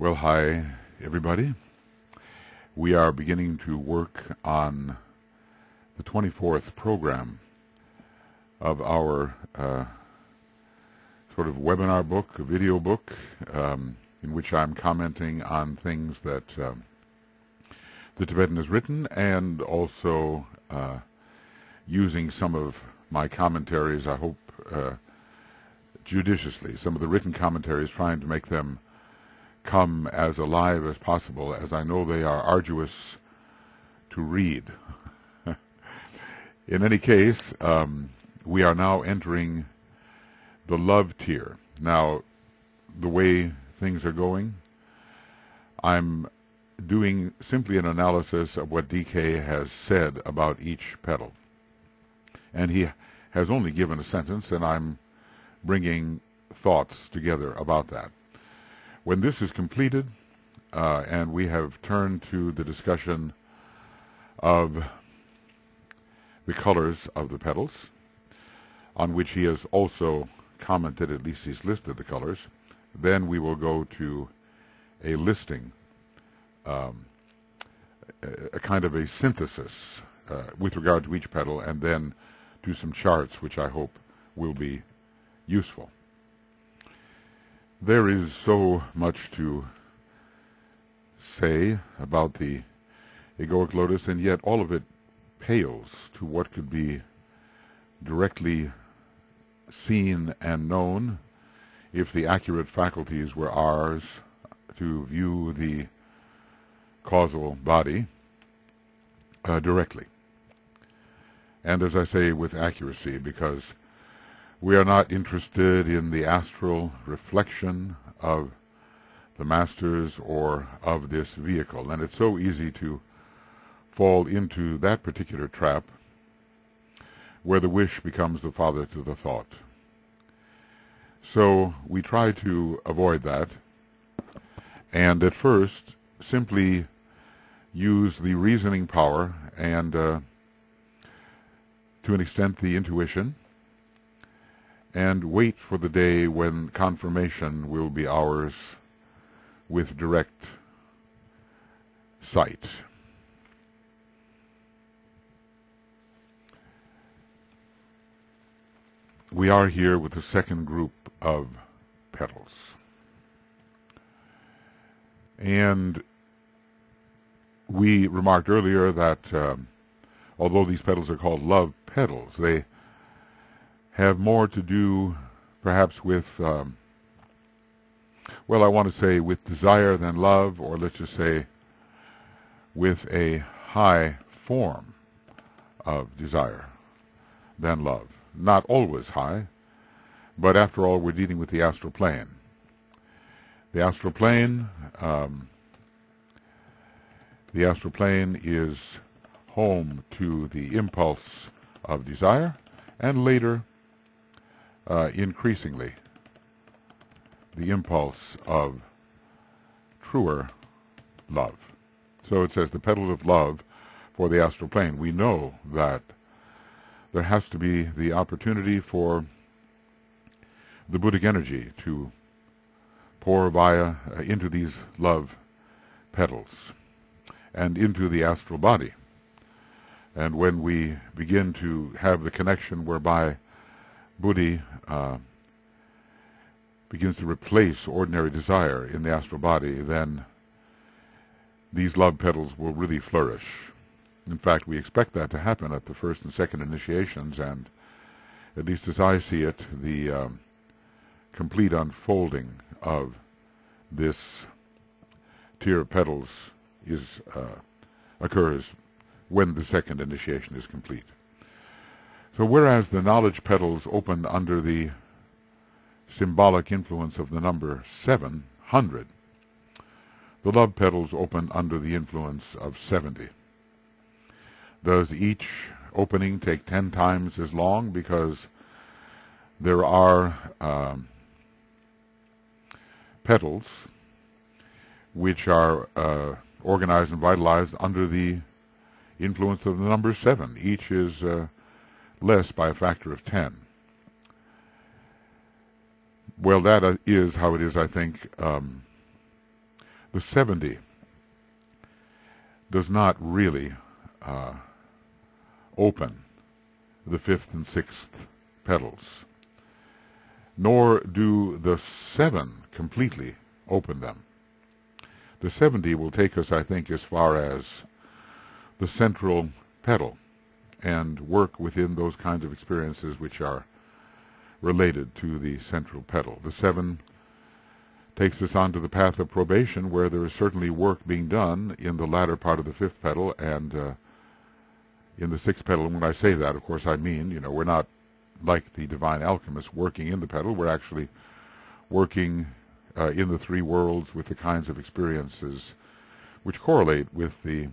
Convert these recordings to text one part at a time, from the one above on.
Well, hi, everybody. We are beginning to work on the 24th program of our sort of webinar book, a video book, in which I'm commenting on things that the Tibetan has written, and also using some of my commentaries, I hope judiciously, some of the written commentaries, trying to make them come as alive as possible, as I know they are arduous to read. In any case, we are now entering the love tier. Now, the way things are going, I'm doing simply an analysis of what DK has said about each petal. And he has only given a sentence, and I'm bringing thoughts together about that. When this is completed, and we have turned to the discussion of the colors of the petals, on which he has also commented, at least he's listed the colors, then we will go to a listing, a kind of a synthesis with regard to each petal, and then do some charts, which I hope will be useful. There is so much to say about the Egoic Lotus, and yet all of it pales to what could be directly seen and known if the accurate faculties were ours to view the causal body directly. And as I say, with accuracy, because we are not interested in the astral reflection of the masters or of this vehicle. And it's so easy to fall into that particular trap where the wish becomes the father to the thought. So we try to avoid that, and at first simply use the reasoning power and to an extent the intuition, and wait for the day when confirmation will be ours with direct sight. We are here with the second group of petals. And we remarked earlier that although these petals are called love petals, they have more to do perhaps with, well, I want to say with desire than love, or let's just say with a high form of desire than love. Not always high, but after all, we're dealing with the astral plane. The astral plane is home to the impulse of desire, and later increasingly the impulse of truer love. So it says the petal of love for the astral plane. We know that there has to be the opportunity for the Buddhic energy to pour via into these love petals and into the astral body. And when we begin to have the connection whereby Buddhi begins to replace ordinary desire in the astral body, then these love petals will really flourish. In fact, we expect that to happen at the first and second initiations, and at least as I see it, the complete unfolding of this tier of petals occurs when the second initiation is complete. So whereas the knowledge petals open under the symbolic influence of the number 700, the love petals open under the influence of 70. Does each opening take 10 times as long? Because there are petals which are organized and vitalized under the influence of the number 7. Each is less by a factor of 10. Well, that is how it is, I think, the 70 does not really open the 5th and 6th petals, nor do the 7 completely open them. The 70 will take us, I think, as far as the central petal and work within those kinds of experiences which are related to the central petal. The 7 takes us onto the path of probation, where there is certainly work being done in the latter part of the 5th petal and in the 6th petal. And when I say that, of course, I mean, we're not like the divine alchemists working in the petal. We're actually working in the 3 worlds with the kinds of experiences which correlate with the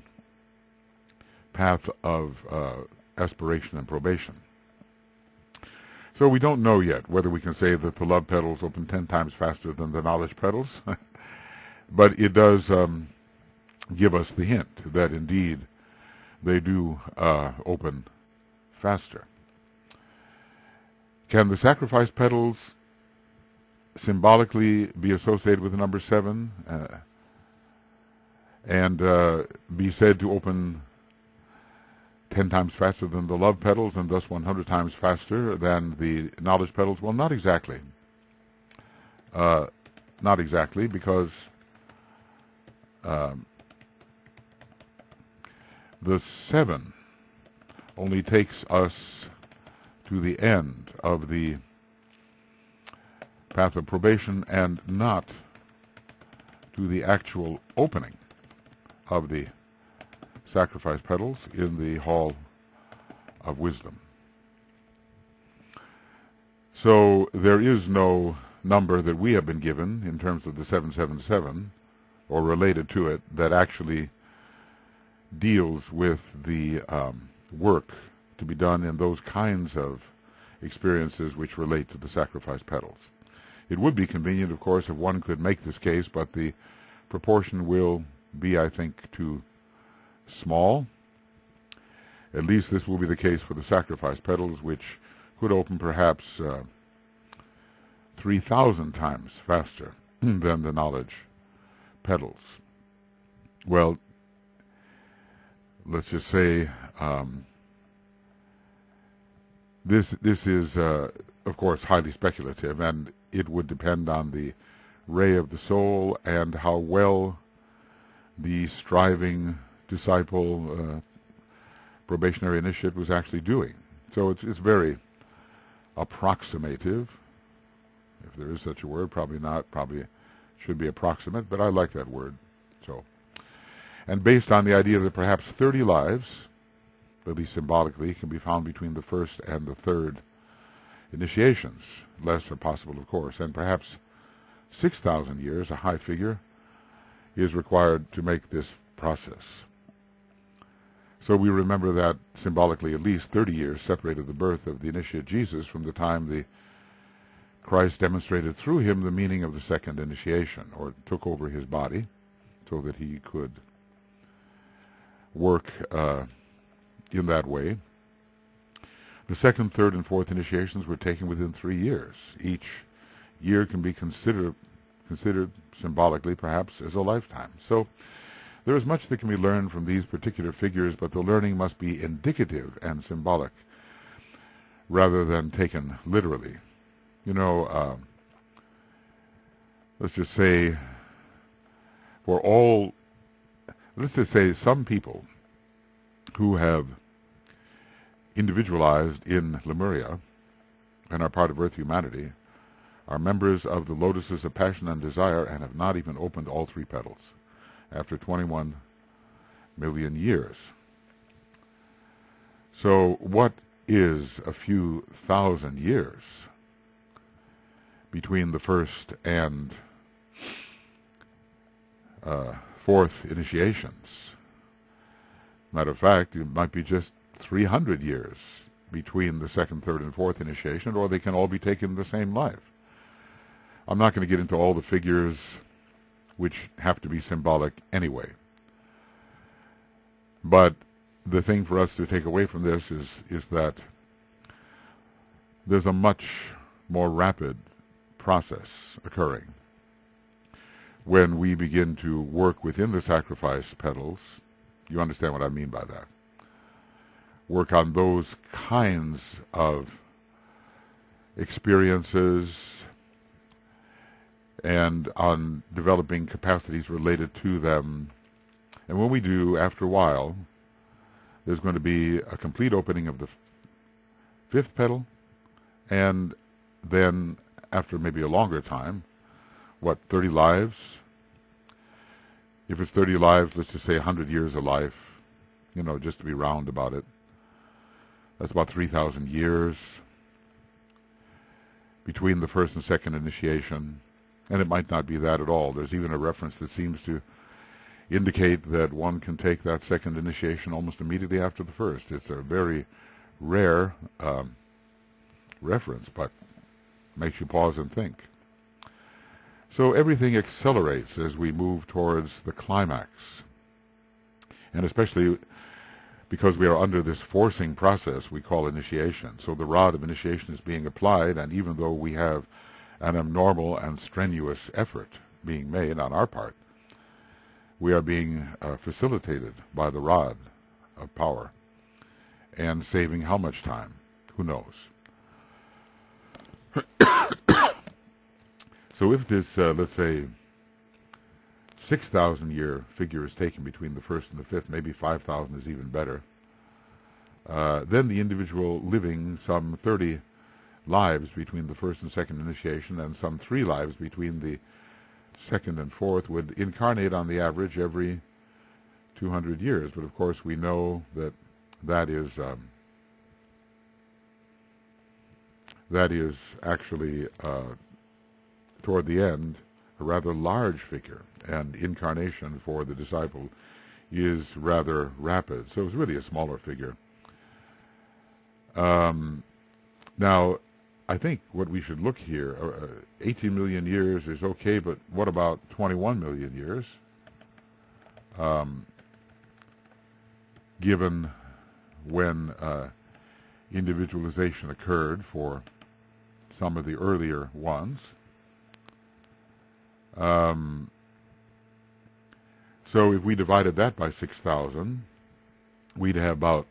path of aspiration and probation. So we don't know yet whether we can say that the love petals open 10 times faster than the knowledge petals, but it does give us the hint that indeed they do open faster. Can the sacrifice petals symbolically be associated with the number 7 and be said to open 10 times faster than the love petals and thus 100 times faster than the knowledge petals? Well, not exactly. Not exactly, because the 7 only takes us to the end of the path of probation and not to the actual opening of the sacrifice petals in the hall of wisdom. So there is no number that we have been given in terms of the 777 or related to it that actually deals with the work to be done in those kinds of experiences which relate to the sacrifice petals. It would be convenient, of course, if one could make this case, but the proportion will be, I think, too small. At least this will be the case for the sacrifice petals, which could open perhaps 3,000 times faster than the knowledge petals. Well, let's just say this is, of course, highly speculative, and it would depend on the ray of the soul and how well the striving disciple probationary initiate was actually doing. So it's very approximative, if there is such a word. Probably not, probably should be approximate, but I like that word. So, and based on the idea that perhaps 30 lives, at least symbolically, can be found between the 1st and the 3rd initiations. Less are possible, of course, and perhaps 6,000 years, a high figure, is required to make this process. So we remember that symbolically at least 30 years separated the birth of the initiate Jesus from the time the Christ demonstrated through him the meaning of the 2nd initiation, or took over his body so that he could work in that way. The 2nd, 3rd, and 4th initiations were taken within 3 years. Each year can be considered symbolically, perhaps, as a lifetime. So there is much that can be learned from these particular figures, but the learning must be indicative and symbolic rather than taken literally. Let's just say some people who have individualized in Lemuria and are part of Earth humanity are members of the lotuses of passion and desire and have not even opened all 3 petals after 21 million years. So what is a few thousand years between the 1st and 4th initiations? Matter of fact, it might be just 300 years between the 2nd, 3rd, and 4th initiation, or they can all be taken in the same life. I'm not going to get into all the figures which have to be symbolic anyway. But the thing for us to take away from this is that there's a much more rapid process occurring. when we begin to work within the sacrifice petals, you understand what I mean by that. Work on those kinds of experiences and on developing capacities related to them. And when we do, after a while, there's going to be a complete opening of the fifth petal, and then after maybe a longer time, 30 lives? If it's 30 lives, let's just say 100 years of life, just to be round about it. That's about 3,000 years between the first and second initiation. And it might not be that at all. There's even a reference that seems to indicate that one can take that second initiation almost immediately after the first. It's a very rare reference, but makes you pause and think. So everything accelerates as we move towards the climax. And especially because we are under this forcing process we call initiation. So the rod of initiation is being applied, and even though we have an abnormal and strenuous effort being made on our part, we are being facilitated by the rod of power, and saving how much time? Who knows? So if this, let's say, 6,000-year figure is taken between the first and the fifth, maybe 5,000 is even better, then the individual living some 30 lives between the first and second initiation and some 3 lives between the second and fourth would incarnate on the average every 200 years. But of course we know that that is actually toward the end a rather large figure, and incarnation for the disciple is rather rapid. So it's really a smaller figure. Now, I think what we should look here, 18 million years is okay, but what about 21 million years? Given when individualization occurred for some of the earlier ones. So if we divided that by 6,000, we'd have about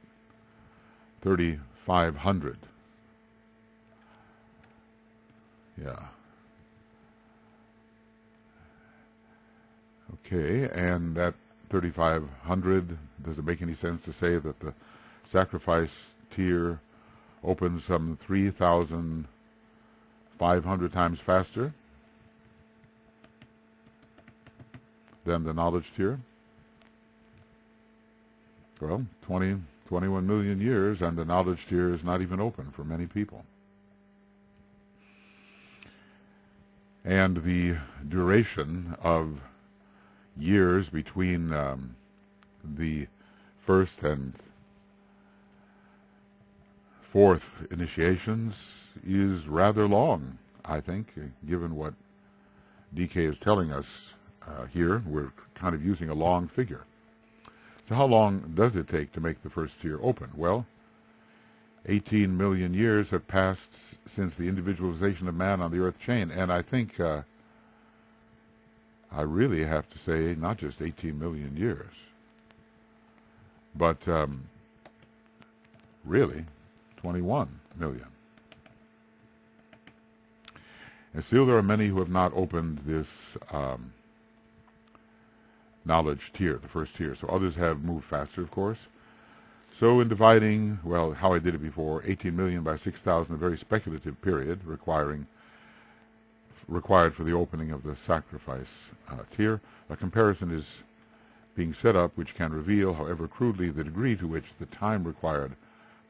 3,500. Yeah. Okay, and that 3,500, does it make any sense to say that the sacrifice tier opens some 3,500 times faster than the knowledge tier? Well, 21 million years, and the knowledge tier is not even open for many people. And the duration of years between the first and fourth initiations is rather long, I think, given what DK is telling us here. We're kind of using a long figure. So how long does it take to make the first tier open? Well, 18 million years have passed since the individualization of man on the earth chain, and I think I really have to say not just 18 million years, but really 21 million. And still there are many who have not opened this knowledge tier, the first tier. So others have moved faster, of course. So in dividing, well, how I did it before, 18 million by 6,000, a very speculative period required for the opening of the sacrifice tier, a comparison is being set up which can reveal, however crudely, the degree to which the time required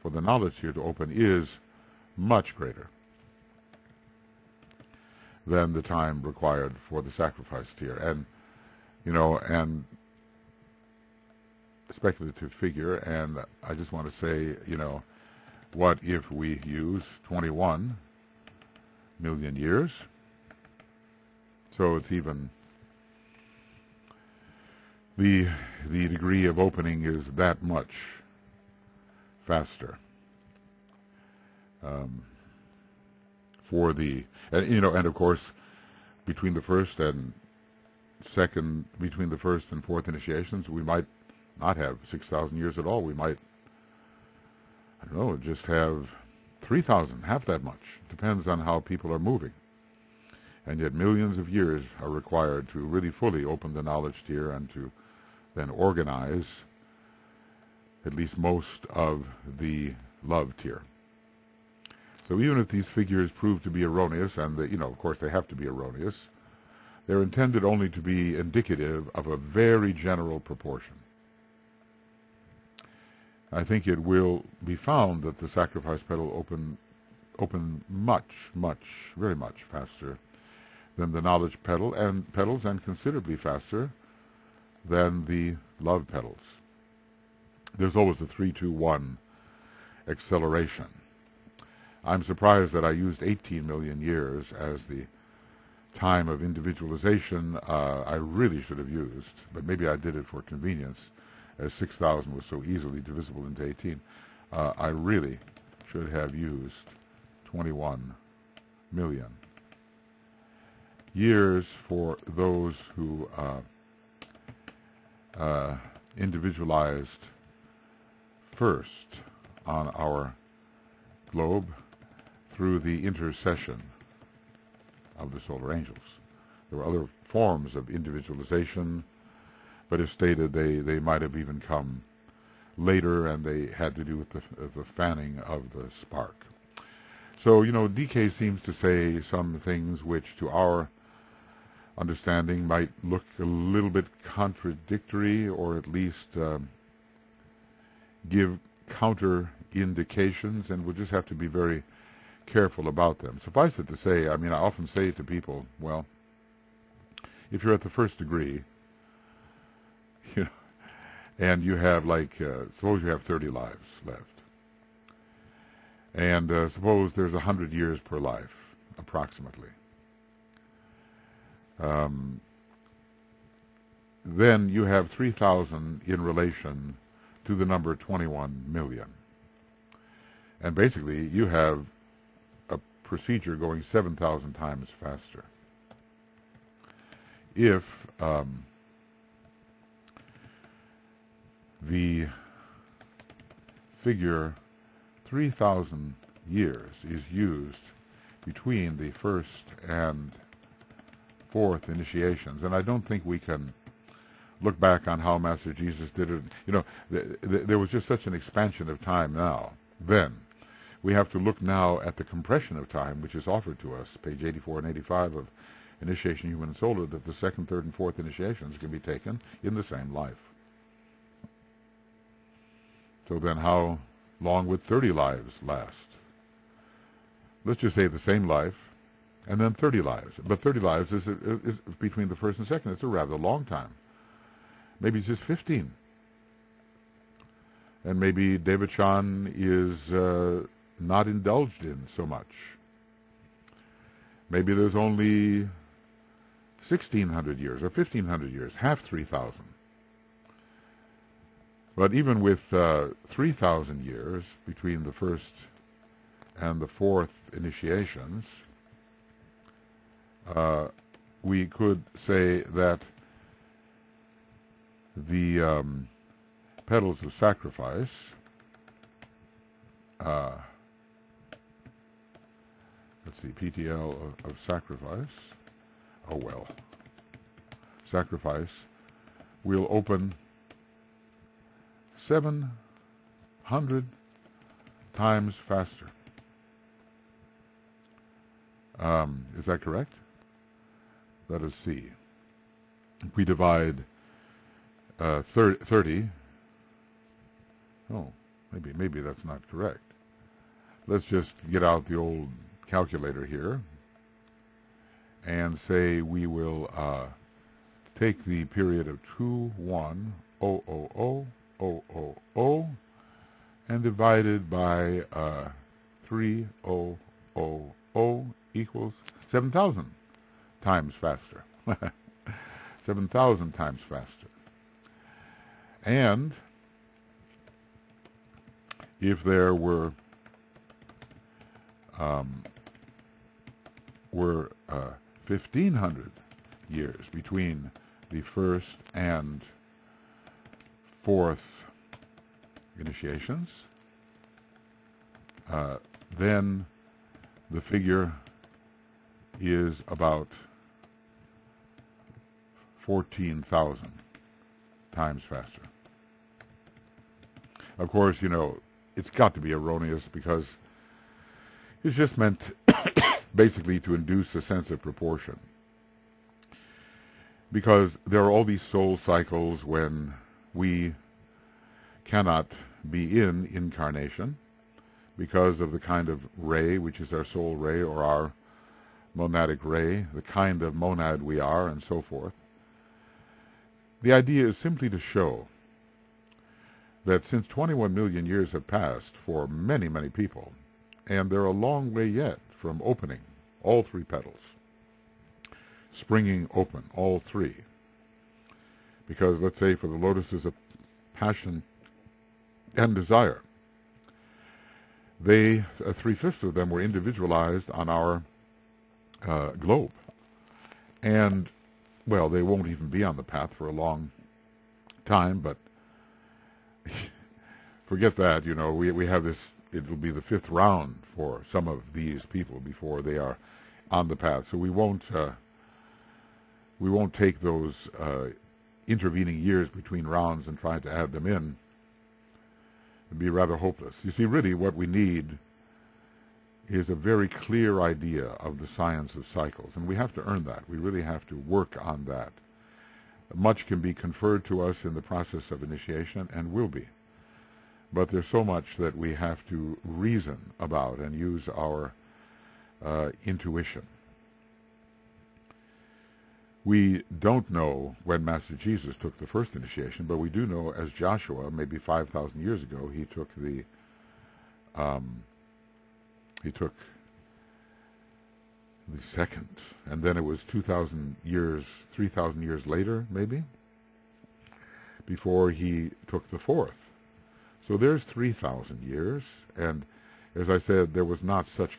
for the knowledge tier to open is much greater than the time required for the sacrifice tier. And, and speculative figure, and I just want to say, what if we use 21 million years? So it's even, the degree of opening is that much faster for the, and of course, between the first and between the first and fourth initiations, we might not have 6,000 years at all. We might, I don't know, just have 3,000, half that much. Depends on how people are moving. And yet millions of years are required to really fully open the knowledge tier and to then organize at least most of the love tier. So even if these figures prove to be erroneous, and of course they have to be erroneous, they're intended only to be indicative of a very general proportion. I think it will be found that the sacrifice petal open much, very much faster than the knowledge petals, and considerably faster than the love petals. There's always a 3-2-1 acceleration. I'm surprised that I used 18 million years as the time of individualization. I really should have used, but maybe I did it for convenience, as 6,000 was so easily divisible into 18. I really should have used 21 million years for those who individualized first on our globe through the intercession of the solar angels. There were other forms of individualization, but as stated, they might have even come later, and they had to do with the fanning of the spark. So, DK seems to say some things which to our understanding might look a little bit contradictory, or at least give counter indications, and we'll just have to be very careful about them. Suffice it to say, I often say to people, well, if you're at the first degree, and you have suppose you have 30 lives left, and suppose there's 100 years per life, approximately. Then you have 3,000 in relation to the number 21 million. And basically, you have a procedure going 7,000 times faster. If the figure 3,000 years is used between the first and fourth initiations, and I don't think we can look back on how Master Jesus did it. There was just such an expansion of time now. Then we have to look now at the compression of time which is offered to us, page 84 and 85 of Initiation Human and Solar, that the second, third, and fourth initiations can be taken in the same life. So then how long would 30 lives last? Let's just say the same life, and then 30 lives. But 30 lives is between the first and second. It's a rather long time. Maybe it's just 15. And maybe Devachan is not indulged in so much. Maybe there's only 1,600 years or 1,500 years, half 3,000. But even with 3,000 years between the first and the fourth initiations, we could say that the petals of sacrifice let's see, PTL of sacrifice, sacrifice will open 700 times faster. Is that correct? Let us see. If we divide 30, maybe that's not correct. Let's just get out the old calculator here and say we will take the period of 2,1,0,0,0,0,0 and divide it by 3,0,0,0 equals 7,000 times faster. 7,000 times faster. And if there were 1,500 years between the first and fourth initiations, then the figure is about 14,000 times faster. Of course, you know, it's got to be erroneous because it's just meant basically to induce a sense of proportion. Because there are all these soul cycles when we cannot be in incarnation because of the kind of ray, which is our soul ray or our monadic ray, the kind of monad we are, and so forth. The idea is simply to show that since 21 million years have passed for many, many people, and they're a long way yet from opening all three petals, springing open all three. Because let's say for the lotus is a passion and desire. They, 3/5 of them were individualized on our globe. And, well, they won't even be on the path for a long time, but forget that, you know, we have this, it will be the 5th round for some of these people before they are on the path. So we won't take those intervening years between rounds and try to add them in. It'd be rather hopeless. You see, really what we need is a very clear idea of the science of cycles, and we have to earn that. We really have to work on that. Much can be conferred to us in the process of initiation, and will be. But there's so much that we have to reason about and use our intuition. We don't know when Master Jesus took the first initiation, but we do know as Joshua, maybe 5,000 years ago, he took the second, and then it was 2,000 years, 3,000 years later, maybe, before he took the fourth. So there's 3,000 years, and as I said, there was not such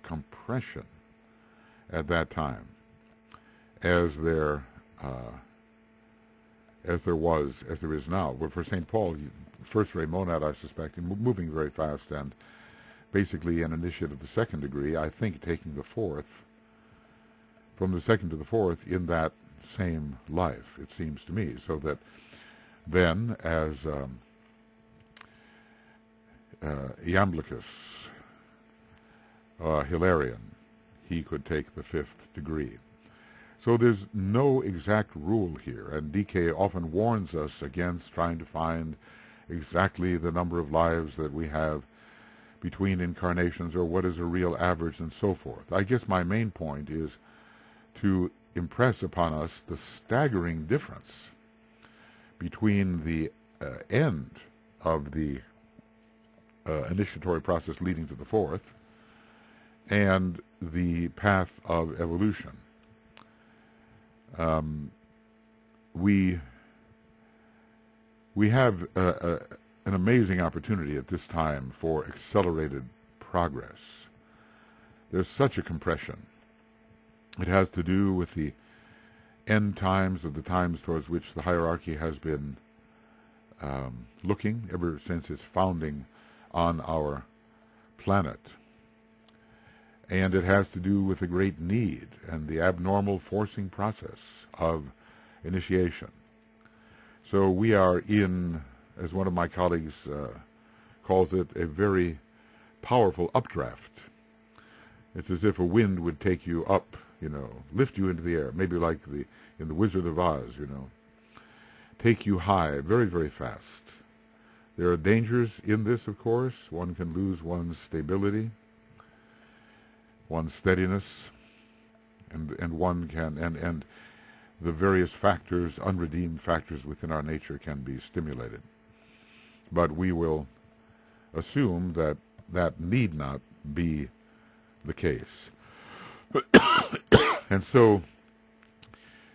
compression at that time as there is now. But for St. Paul, first ray monad, I suspect, moving very fast, and basically an initiate of the second degree, I think taking the fourth, from the second to the fourth, in that same life, it seems to me. So that then, as Iamblichus, Hilarion, he could take the 5th degree. So there's no exact rule here, and DK often warns us against trying to find exactly the number of lives that we have between incarnations, or what is a real average, and so forth. I guess my main point is to impress upon us the staggering difference between the end of the initiatory process leading to the fourth and the path of evolution. We have an amazing opportunity at this time for accelerated progress. There's such a compression. It has to do with the end times of the times towards which the hierarchy has been looking ever since its founding on our planet. And it has to do with the great need and the abnormal forcing process of initiation. So we are in, as one of my colleagues calls it, a very powerful updraft. It's as if a wind would take you up, you know, lift you into the air, maybe like in the Wizard of Oz, you know, take you high very, very fast. There are dangers in this, of course. One can lose one's stability, one's steadiness, and one can, and the various factors, unredeemed factors within our nature can be stimulated. But we will assume that that need not be the case. And so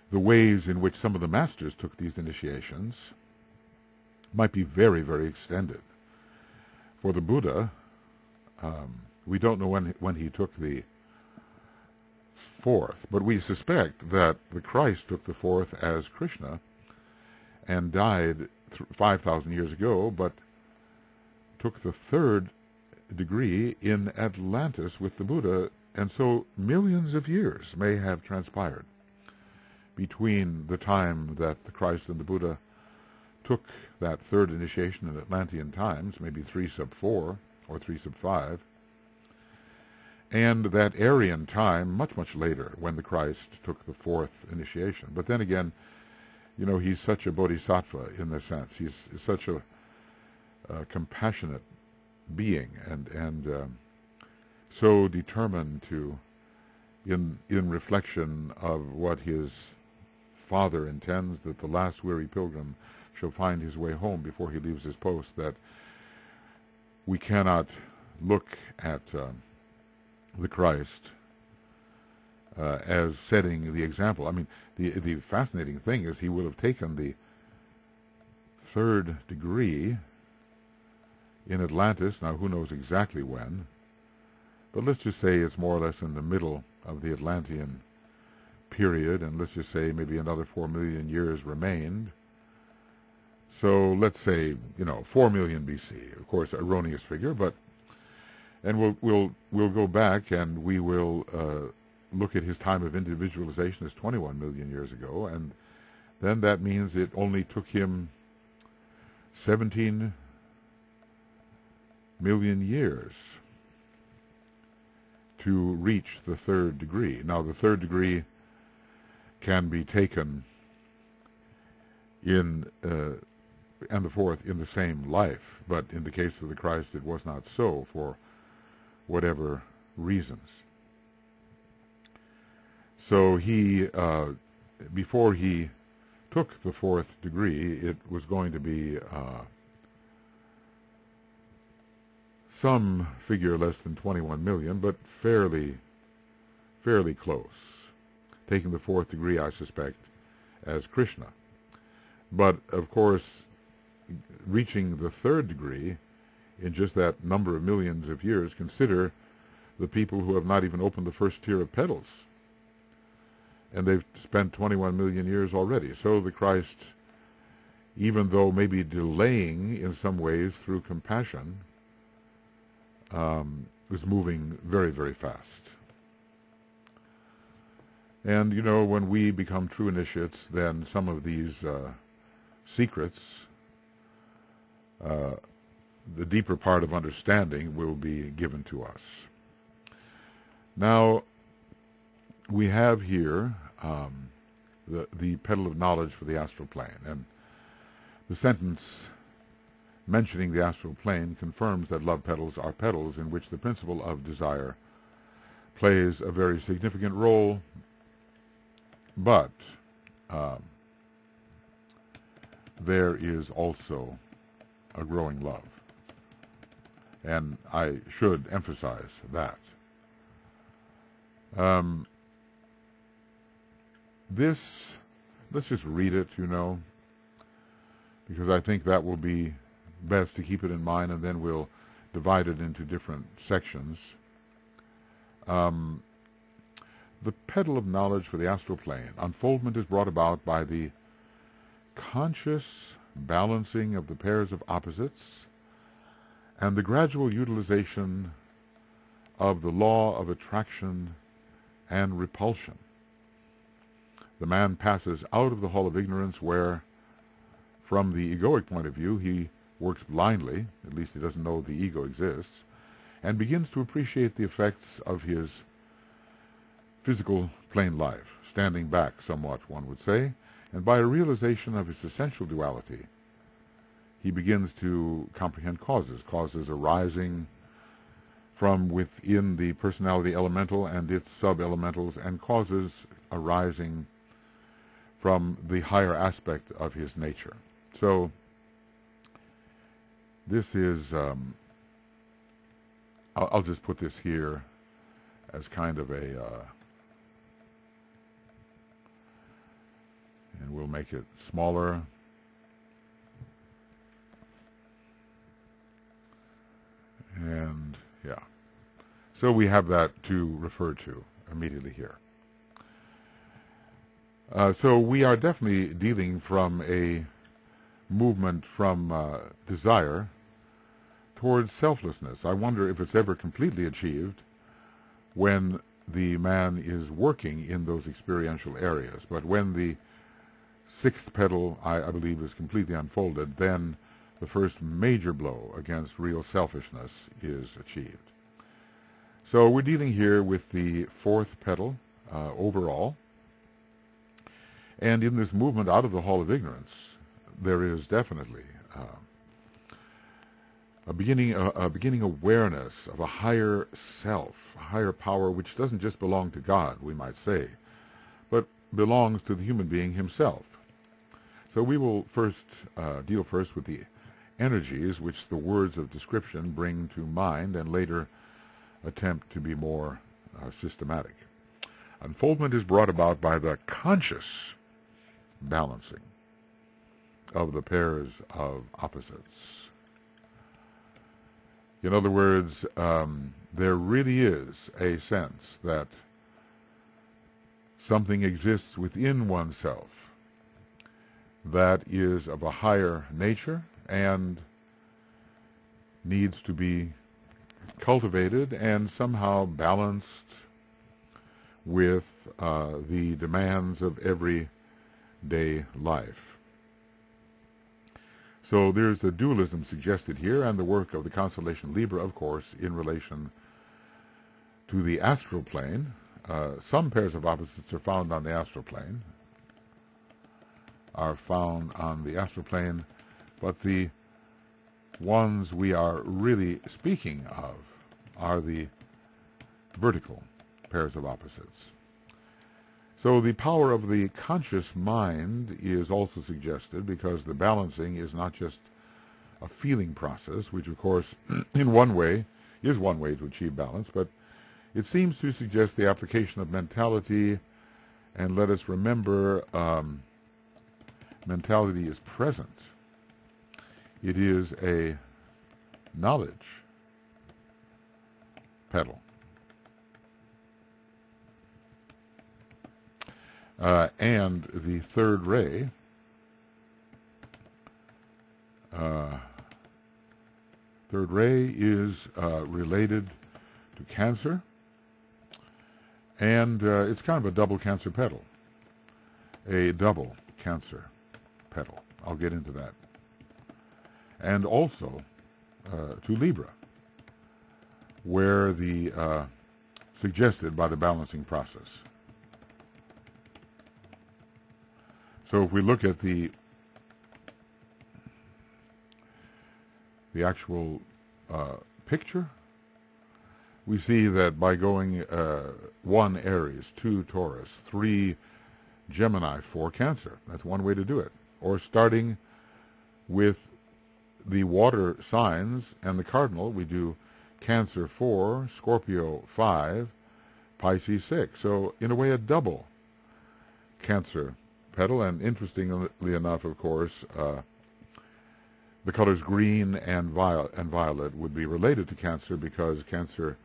the ways in which some of the masters took these initiations might be very, very extended. For the Buddha, we don't know when he took the fourth. But we suspect that the Christ took the fourth as Krishna and died 5,000 years ago, but took the third degree in Atlantis with the Buddha, and so millions of years may have transpired between the time that the Christ and the Buddha took that third initiation in Atlantean times, maybe 3 sub 4 or 3 sub 5, and that Aryan time much, much later when the Christ took the fourth initiation. But then again, you know, he's such a bodhisattva in this sense. He's such a compassionate being and so determined to, in reflection of what his Father intends, that the last weary pilgrim shall find his way home before he leaves his post, that we cannot look at the Christ as setting the example. I mean, the fascinating thing is he will have taken the third degree in Atlantis. Now, who knows exactly when, but let's just say it's more or less in the middle of the Atlantean period, and let's just say maybe another 4 million years remained. So let's say, 4 million BC. Of course, erroneous figure, but and we'll go back and we will look at his time of individualization as 21 million years ago, and then that means it only took him 17 million years to reach the third degree. Now, the third degree can be taken in and the fourth in the same life, but in the case of the Christ it was not so for whatever reasons. So he, before he took the fourth degree, it was going to be some figure less than 21 million, but fairly close. Taking the fourth degree, I suspect, as Krishna. But, of course, reaching the third degree in just that number of millions of years, consider the people who have not even opened the first tier of petals. And they've spent 21 million years already. So the Christ, even though maybe delaying in some ways through compassion, is moving very, very fast. And, when we become true initiates, then some of these secrets, the deeper part of understanding will be given to us. Now, we have here the Petal of Knowledge for the astral plane, and the sentence mentioning the astral plane confirms that love petals are petals in which the principle of desire plays a very significant role, but there is also a growing love, and I should emphasize that. This, let's just read it, because I think that will be best to keep it in mind, and then we'll divide it into different sections. The Petal of Knowledge for the astral plane. Unfoldment is brought about by the conscious balancing of the pairs of opposites and the gradual utilization of the law of attraction and repulsion. The man passes out of the hall of ignorance where, from the egoic point of view, he works blindly, at least he doesn't know the ego exists, and begins to appreciate the effects of his physical plane life, standing back somewhat, one would say, and by a realization of his essential duality, he begins to comprehend causes arising from within the personality elemental and its sub-elementals, and causes arising from the higher aspect of his nature. So this is, I'll just put this here as kind of a, and we'll make it smaller. And yeah, so we have that to refer to immediately here. So we are definitely dealing from a movement from desire towards selflessness. I wonder if it's ever completely achieved when the man is working in those experiential areas. But when the sixth petal, I believe, is completely unfolded, then the first major blow against real selfishness is achieved. So we're dealing here with the fourth petal overall. And in this movement out of the Hall of Ignorance, there is definitely a beginning awareness of a higher self, a higher power which doesn't just belong to God, we might say, but belongs to the human being himself. So we will first deal first with the energies which the words of description bring to mind, and later attempt to be more systematic. Unfoldment is brought about by the conscious balancing of the pairs of opposites. In other words, there really is a sense that something exists within oneself that is of a higher nature and needs to be cultivated and somehow balanced with the demands of everyday life. So there's a dualism suggested here, and the work of the constellation Libra, of course, in relation to the astral plane. Some pairs of opposites are found on the astral plane, but the ones we are really speaking of are the vertical pairs of opposites. So the power of the conscious mind is also suggested, because the balancing is not just a feeling process, which of course in one way is one way to achieve balance, but it seems to suggest the application of mentality. And let us remember, mentality is present. It is a knowledge petal. And the third ray is related to Cancer, and it's kind of a double Cancer petal. A double Cancer petal. I'll get into that. And also to Libra, where the suggested by the balancing process. So if we look at the actual picture, we see that by going 1 Aries, 2 Taurus, 3 Gemini, 4 Cancer, that's one way to do it. Or starting with the water signs and the cardinal, we do Cancer 4, Scorpio 5, Pisces 6. So in a way a double Cancer petal. And interestingly enough, of course, the colors green and violet would be related to Cancer, because Cancer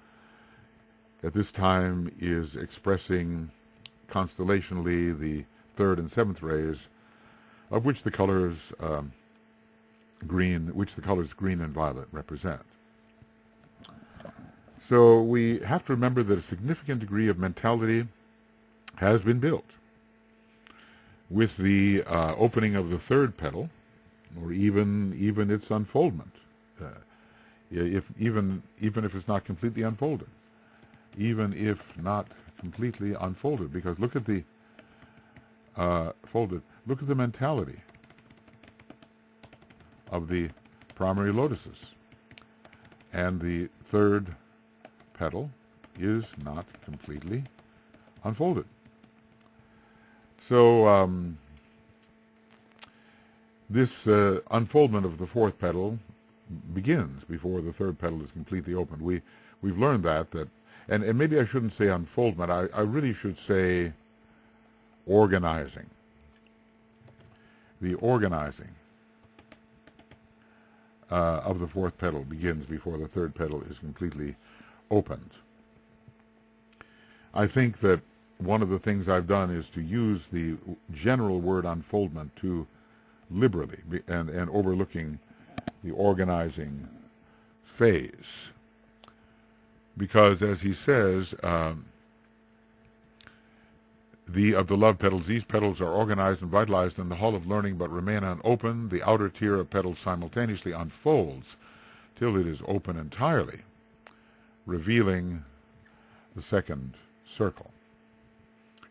at this time is expressing constellationally the 3rd and 7th rays, of which the colors green and violet represent. So we have to remember that a significant degree of mentality has been built with the opening of the 3rd petal, or even its unfoldment, even if it's not completely unfolded, because look at the look at the mentality of the primary lotuses, and the 3rd petal is not completely unfolded. So this unfoldment of the 4th petal begins before the 3rd petal is completely opened. We've learned that and maybe I shouldn't say unfoldment. I really should say organizing. The organizing of the 4th petal begins before the 3rd petal is completely opened. I think that one of the things I've done is to use the general word unfoldment too liberally and overlooking the organizing phase. Because, as he says, of the love petals, these petals are organized and vitalized in the hall of learning but remain unopened. The outer tier of petals simultaneously unfolds till it is open entirely, revealing the second circle.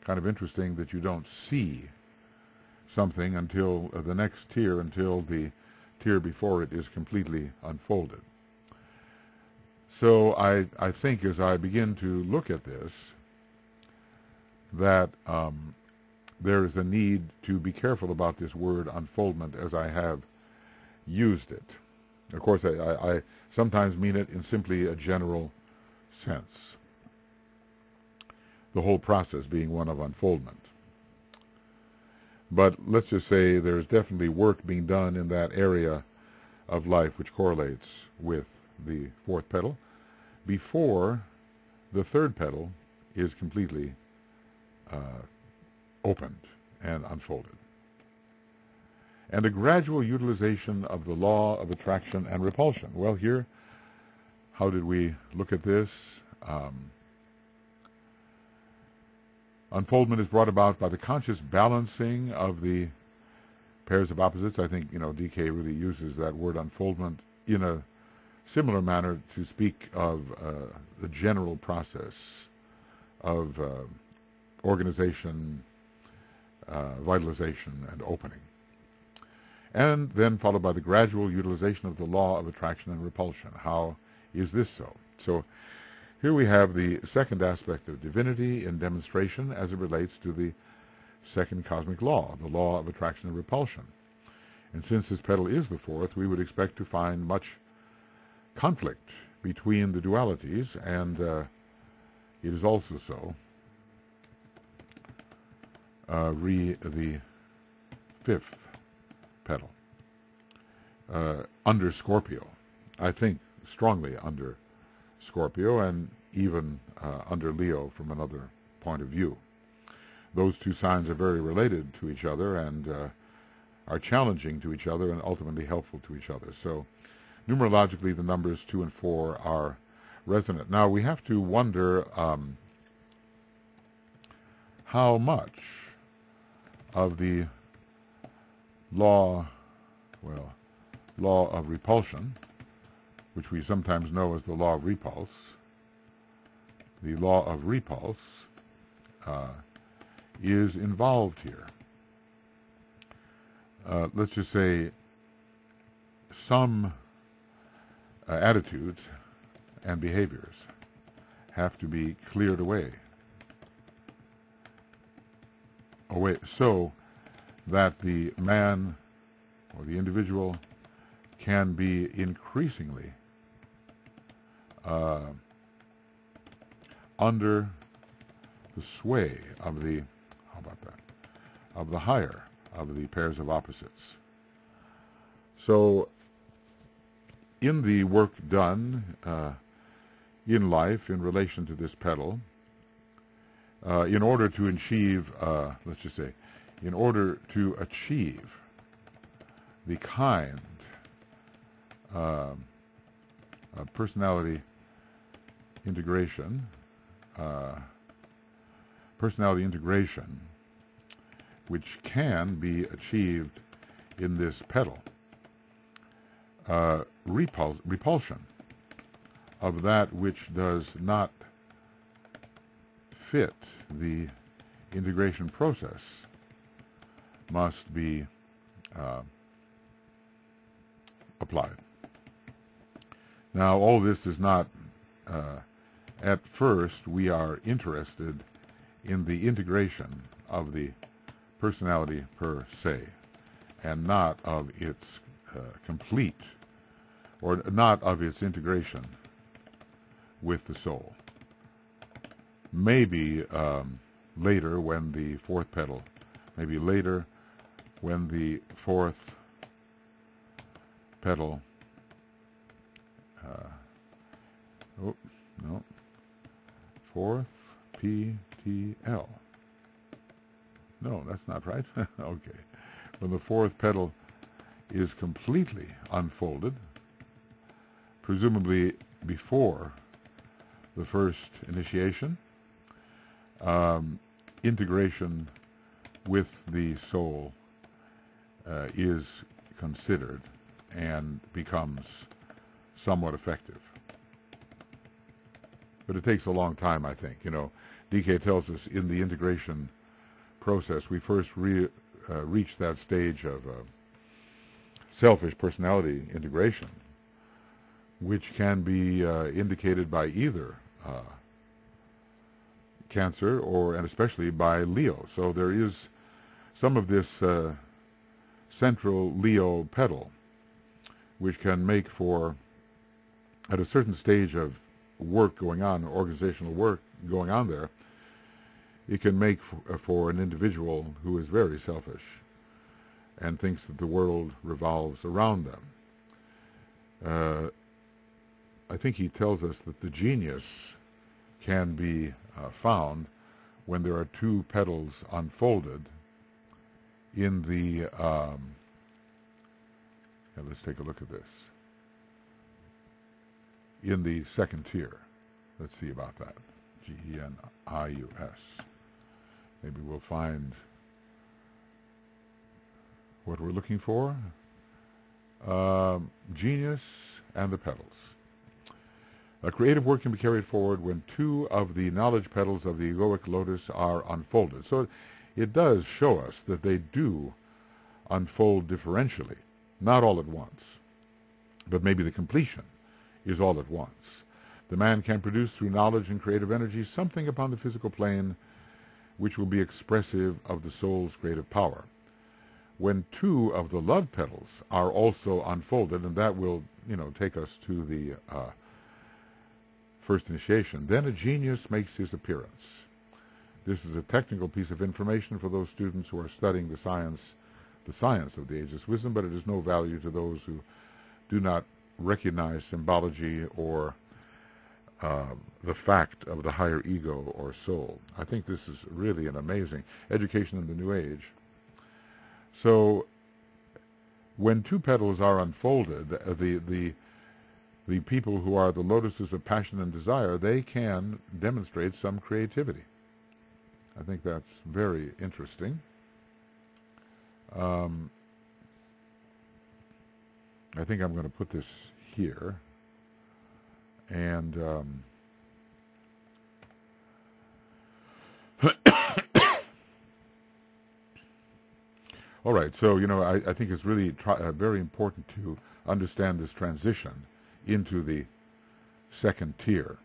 Kind of interesting that you don't see something until the next tier, until the tier before it is completely unfolded. So I think as I begin to look at this, that there is a need to be careful about this word unfoldment as I have used it. Of course, I sometimes mean it in simply a general sense, the whole process being one of unfoldment. But let's just say there's definitely work being done in that area of life which correlates with the fourth petal before the third petal is completely opened and unfolded. And a gradual utilization of the law of attraction and repulsion. Well, here, how did we look at this? Unfoldment is brought about by the conscious balancing of the pairs of opposites. I think, DK really uses that word unfoldment in a similar manner to speak of the general process of organization, vitalization, and opening. And then followed by the gradual utilization of the law of attraction and repulsion. How is this so? So here we have the second aspect of divinity in demonstration as it relates to the second cosmic law, the law of attraction and repulsion. And since this petal is the fourth, we would expect to find much conflict between the dualities, and it is also so the fifth petal under Scorpio. I think strongly under Scorpio and even under Leo from another point of view. Those two signs are very related to each other and are challenging to each other and ultimately helpful to each other. So numerologically the numbers 2 and 4 are resonant. Now we have to wonder how much of the law of repulsion, which we sometimes know as the law of repulse, the law of repulse is involved here. Let's just say some attitudes and behaviors have to be cleared away so that the man or the individual can be increasingly under the sway of the, of the higher of the pairs of opposites. So in the work done in life in relation to this petal, in order to achieve, let's just say, in order to achieve the kind of personality integration, which can be achieved in this petal, repulsion of that which does not fit the integration process must be applied. Now, all this is not, at first, we are interested in the integration of the personality per se, and not of its complete, or not of its integration with the soul. Maybe later when the fourth petal, maybe later when the fourth petal, fourth, P, T, P-L. No, that's not right. Okay. When the fourth petal is completely unfolded, presumably before the first initiation, integration with the soul is considered and becomes somewhat effective. But it takes a long time, I think. You know, DK tells us in the integration process, we first reach that stage of selfish personality integration, which can be indicated by either Cancer and especially by Leo. So there is some of this central Leo petal, which can make for, at a certain stage of work going on, organizational work going on there, it can make for an individual who is very selfish and thinks that the world revolves around them. I think he tells us that the genius can be found when there are two petals unfolded in the, let's take a look at this, in the second tier. Let's see about that. G-E-N-I-U-S. Maybe we'll find what we're looking for. Genius and the petals. A creative work can be carried forward when two of the knowledge petals of the egoic lotus are unfolded. So it does show us that they do unfold differentially, not all at once, but maybe the completion is all at once. The man can produce through knowledge and creative energy something upon the physical plane which will be expressive of the soul's creative power. When two of the love petals are also unfolded, and that will, take us to the first initiation, then a genius makes his appearance. This is a technical piece of information for those students who are studying the science of the ageless wisdom, but it is no value to those who do not recognize symbology or the fact of the higher ego or soul. I think this is really an amazing education in the New Age. So when two petals are unfolded, the people who are the lotuses of passion and desire, they can demonstrate some creativity. I think that's very interesting. I think I'm going to put this here. And all right, so, I think it's really very important to understand this transition into the second tier.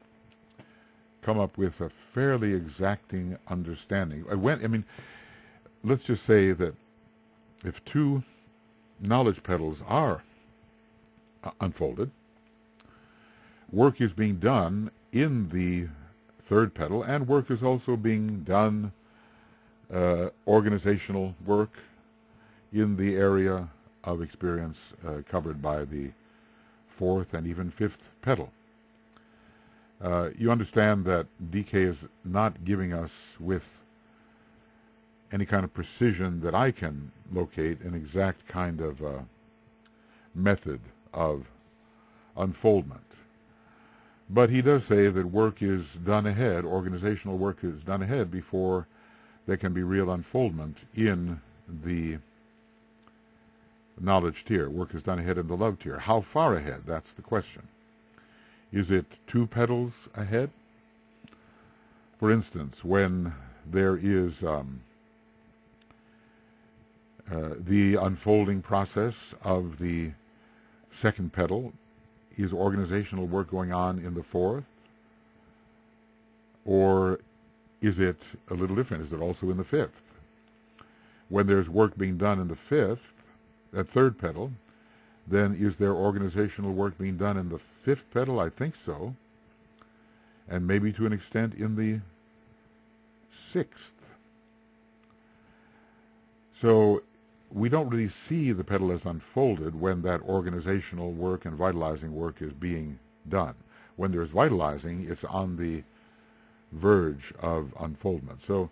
Come up with a fairly exacting understanding. Let's just say that if two knowledge petals are unfolded, work is being done in the third petal, and work is also being done, organizational work, in the area of experience covered by the fourth and even fifth petal. You understand that DK is not giving us with any kind of precision that I can locate an exact kind of method of unfoldment. But he does say that work is done ahead, organizational work is done ahead before there can be real unfoldment in the knowledge tier. Work is done ahead in the love tier. How far ahead? That's the question. Is it two petals ahead? For instance, when there is the unfolding process of the second petal, is organizational work going on in the fourth? Or is it a little different? Is it also in the fifth? When there's work being done in the fifth, that third petal, then is there organizational work being done in the fifth petal? I think so. And maybe to an extent in the sixth. So we don't really see the petal as unfolded when that organizational work and vitalizing work is being done. When there's vitalizing, it's on the verge of unfoldment. So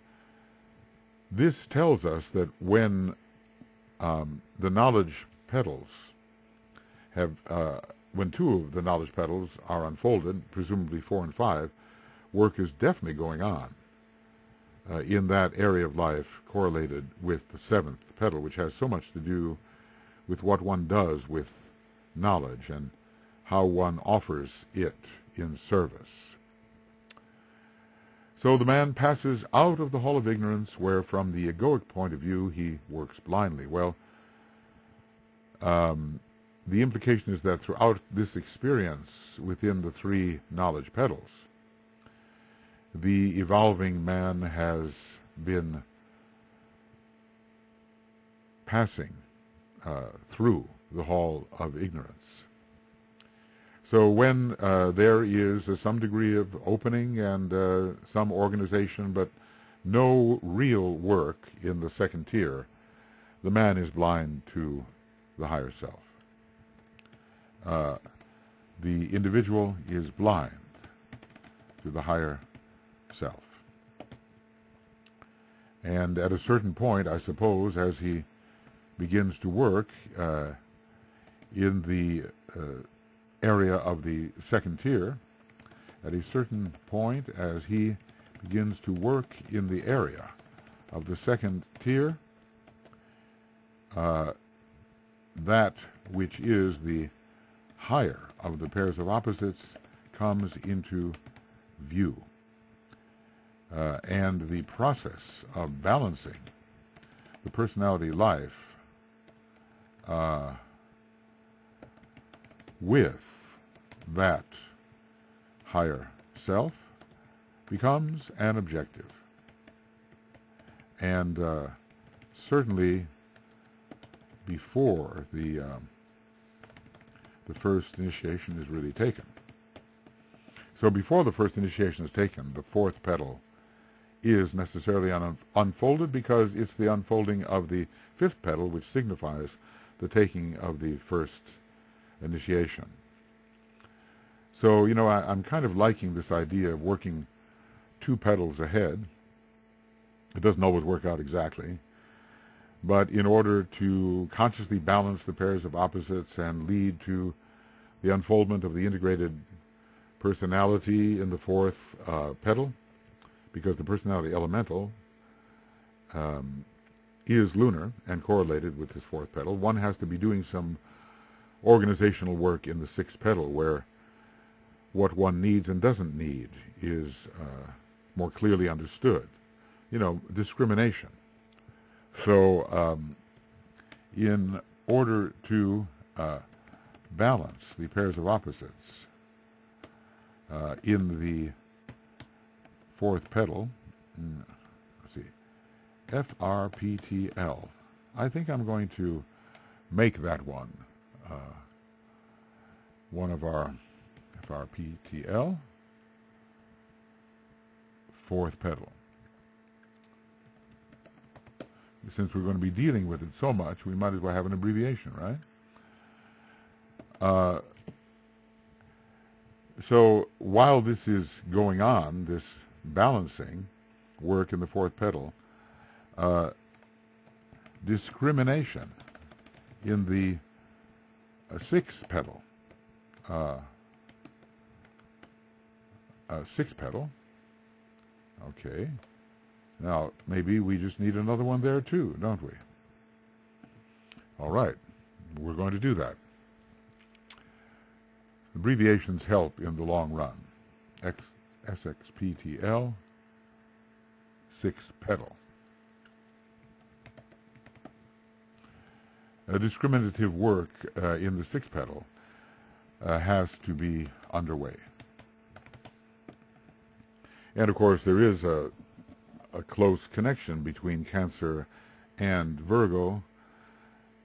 this tells us that when the knowledge petals have, when two of the knowledge petals are unfolded, presumably 4 and 5, work is definitely going on in that area of life correlated with the 7th petal, which has so much to do with what one does with knowledge and how one offers it in service. So the man passes out of the hall of ignorance, where from the egoic point of view he works blindly. Well, the implication is that throughout this experience within the 3 knowledge petals, the evolving man has been passing through the hall of ignorance. So when there is some degree of opening and some organization, but no real work in the 2nd tier, the man is blind to the higher self. The individual is blind to the higher self. And at a certain point, I suppose, as he begins to work in the area of the 2nd tier, at a certain point, as he begins to work in the area of the 2nd tier, that which is the higher of the pairs of opposites comes into view. And the process of balancing the personality life with that higher self becomes an objective. And certainly before the first initiation is really taken. So before the first initiation is taken, the 4th petal is necessarily unfolded, because it's the unfolding of the 5th petal which signifies the taking of the first initiation. So, you know, I'm kind of liking this idea of working 2 petals ahead. It doesn't always work out exactly, but in order to consciously balance the pairs of opposites and lead to the unfoldment of the integrated personality in the 4th petal, because the personality elemental is lunar and correlated with this 4th petal, one has to be doing some organizational work in the 6th petal, where what one needs and doesn't need is more clearly understood. You know, discrimination. So in order to balance the pairs of opposites in the 4th petal, let's see, FRPTL. I think I'm going to make that one of our FRPTL 4th petal. Since we're going to be dealing with it so much, we might as well have an abbreviation, right? So while this is going on, this balancing work in the 4th petal, discrimination in the 6th petal, 6th petal, okay. Now, maybe we just need another one there too, don't we? All right, we're going to do that. Abbreviations help in the long run. SXPTL, 6th petal. Discriminative work in the 6th petal has to be underway. And of course, there is a close connection between Cancer and Virgo.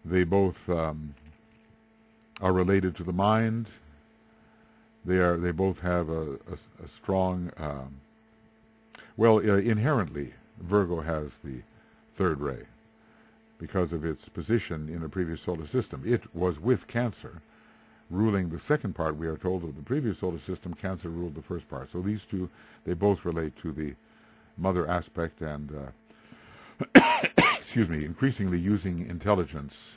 They both are related to the mind. They both have a strong, inherently Virgo has the 3rd ray because of its position in the previous solar system. It was with Cancer ruling the second part, we are told, of the previous solar system. Cancer ruled the first part. So these two, they both relate to the mother aspect and, excuse me, increasingly using intelligence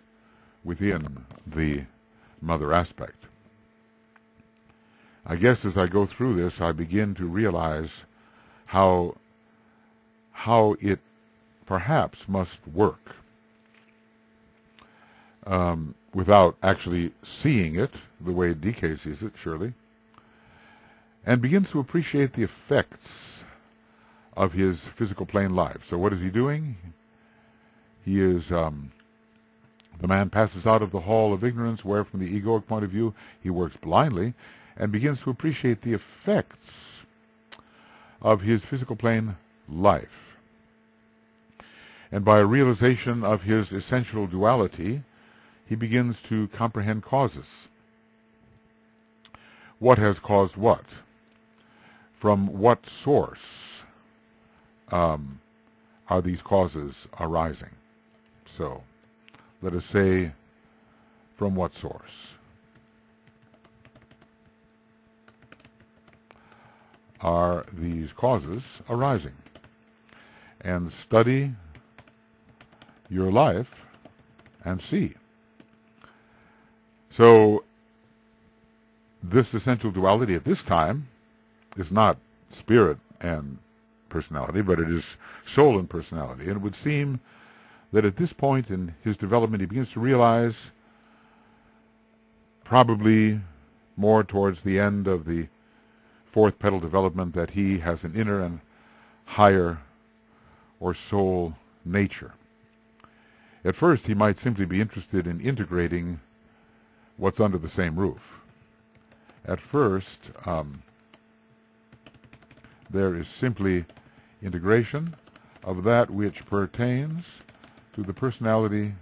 within the mother aspect. I guess as I go through this, I begin to realize how it perhaps must work without actually seeing it the way DK sees it, surely, and begins to appreciate the effects of his physical plane life. So what is he doing? He is, the man passes out of the hall of ignorance where from the egoic point of view he works blindly and begins to appreciate the effects of his physical plane life. And by a realization of his essential duality, he begins to comprehend causes. What has caused what? From what source are these causes arising? So, let us say, from what source are these causes arising? And study your life and see. So, this essential duality at this time is not spirit and personality, but it is soul and personality. And it would seem that at this point in his development, he begins to realize, probably more towards the end of the fourth petal development, that he has an inner and higher or soul nature. At first, he might simply be interested in integrating what's under the same roof. At first, there is simply integration of that which pertains to the personality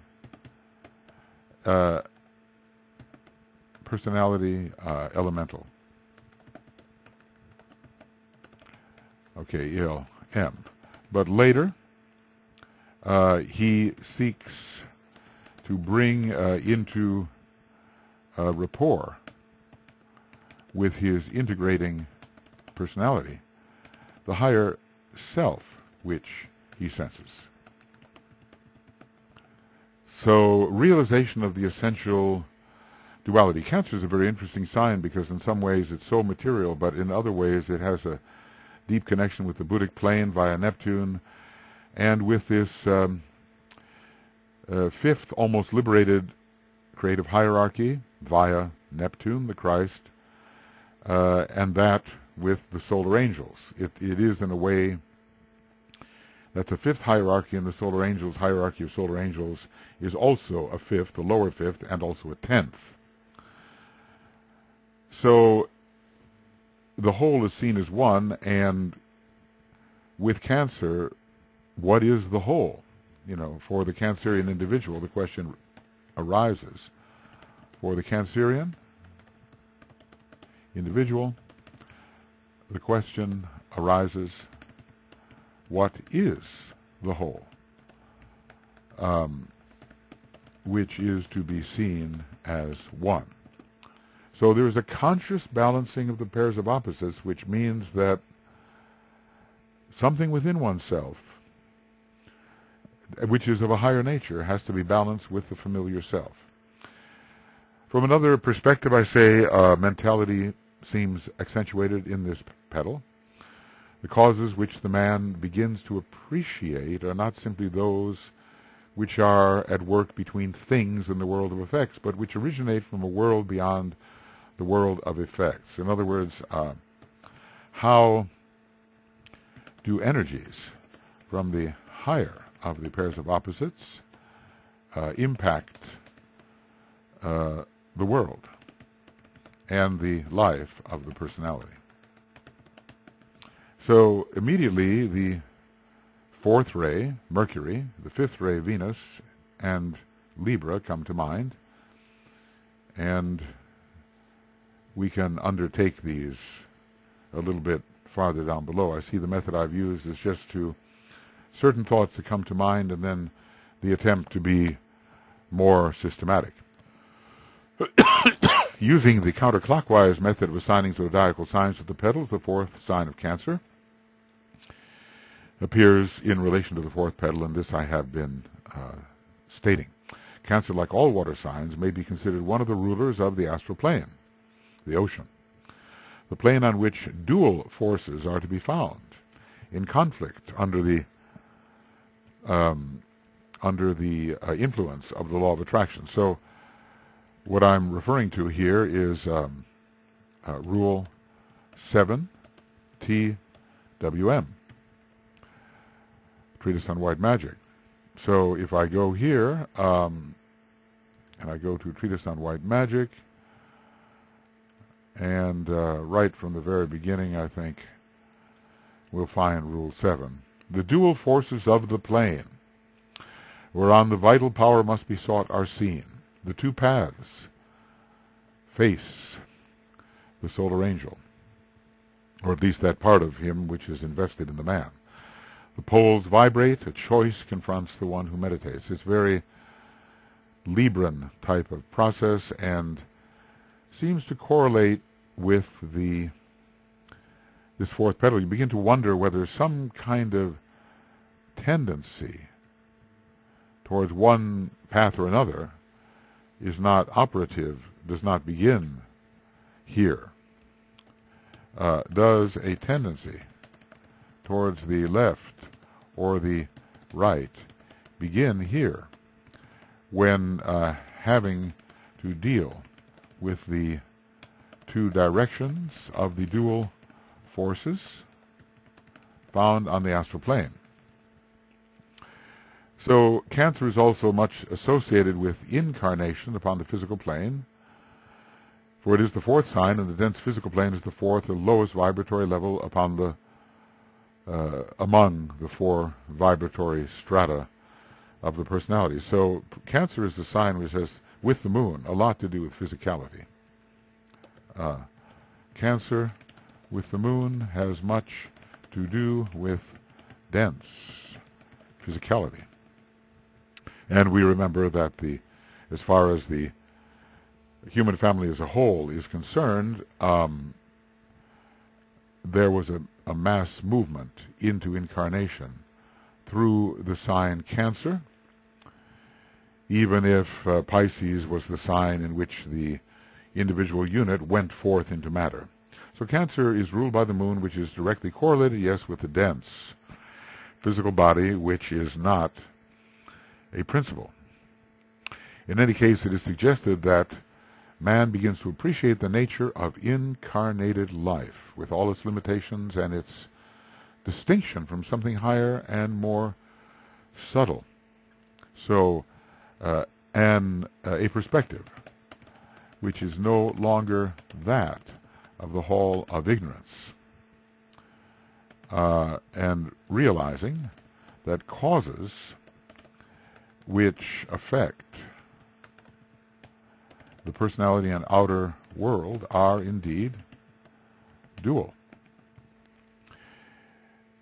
elemental. Okay, M. But later, he seeks to bring into rapport with his integrating personality the higher self which he senses. So, realization of the essential duality. Cancer is a very interesting sign because in some ways it's so material, but in other ways it has a deep connection with the Buddhic plane via Neptune, and with this fifth, almost liberated creative hierarchy via Neptune, the Christ, and that with the solar angels. It is, in a way, that's a fifth hierarchy, and the solar angels, hierarchy of solar angels, is also a fifth, a lower fifth, and also a 10th. So the whole is seen as one, and with Cancer, what is the whole? For the Cancerian individual, the question arises. For the Cancerian individual, the question arises, what is the whole? Which is to be seen as one. So there is a conscious balancing of the pairs of opposites, which means that something within oneself, which is of a higher nature, has to be balanced with the familiar self. From another perspective, I say mentality seems accentuated in this petal. The causes which the man begins to appreciate are not simply those which are at work between things in the world of effects, but which originate from a world beyond the world of effects. In other words, how do energies from the higher of the pairs of opposites impact the world and the life of the personality? So immediately the fourth ray, Mercury, the fifth ray, Venus, and Libra come to mind, and we can undertake these a little bit farther down below. I see the method I've used is just to certain thoughts that come to mind, and then the attempt to be more systematic. using the counterclockwise method of assigning zodiacal signs to the petals, the fourth sign of Cancer appears in relation to the fourth petal, and this I have been stating. Cancer, like all water signs, may be considered one of the rulers of the astral plane, the ocean, the plane on which dual forces are to be found, in conflict under the influence of the law of attraction. So what I'm referring to here is Rule 7, TWM, Treatise on White Magic. So if I go here, and I go to Treatise on White Magic, and right from the very beginning, I think, we'll find Rule 7. The dual forces of the plane, whereon the vital power must be sought, are seen. The two paths face the solar angel, or at least that part of him which is invested in the man. The poles vibrate, a choice confronts the one who meditates. It's very Libran type of process and seems to correlate with this fourth petal. You begin to wonder whether some kind of tendency towards one path or another is not operative, does not begin here. Does a tendency towards the left or the right begin here when having to deal with the two directions of the dual forces found on the astral plane? So Cancer is also much associated with incarnation upon the physical plane, for it is the fourth sign, and the dense physical plane is the fourth or lowest vibratory level upon the among the four vibratory strata of the personality. So Cancer is the sign which has, with the moon, a lot to do with physicality. Cancer with the moon has much to do with dense physicality. And we remember that as far as the human family as a whole is concerned, there was a mass movement into incarnation through the sign Cancer, even if Pisces was the sign in which the individual unit went forth into matter. So Cancer is ruled by the moon, which is directly correlated, yes, with the dense physical body, which is not a principle. In any case, it is suggested that man begins to appreciate the nature of incarnated life, with all its limitations and its distinction from something higher and more subtle. So, a perspective which is no longer that of the hall of ignorance, and realizing that causes which affect the personality and outer world are indeed dual.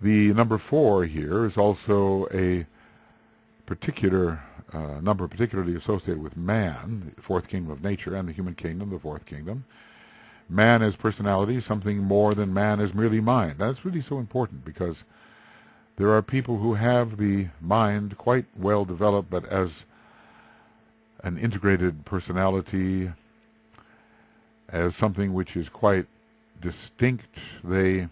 The number 4 here is also a particular number particularly associated with man, the fourth kingdom of nature, and the human kingdom, the fourth kingdom. Man as personality, something more than man as merely mind. That's really so important, because there are people who have the mind quite well developed, but as an integrated personality, as something which is quite distinct, they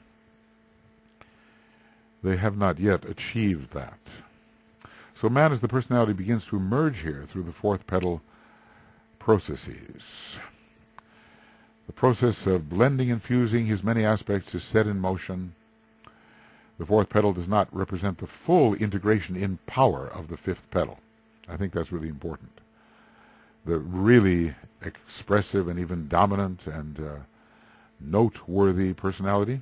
have not yet achieved that. So man as the personality begins to emerge here through the fourth petal processes. The process of blending and fusing his many aspects is set in motion. The fourth petal does not represent the full integration in power of the fifth petal. I think that's really important. The really expressive and even dominant and noteworthy personality.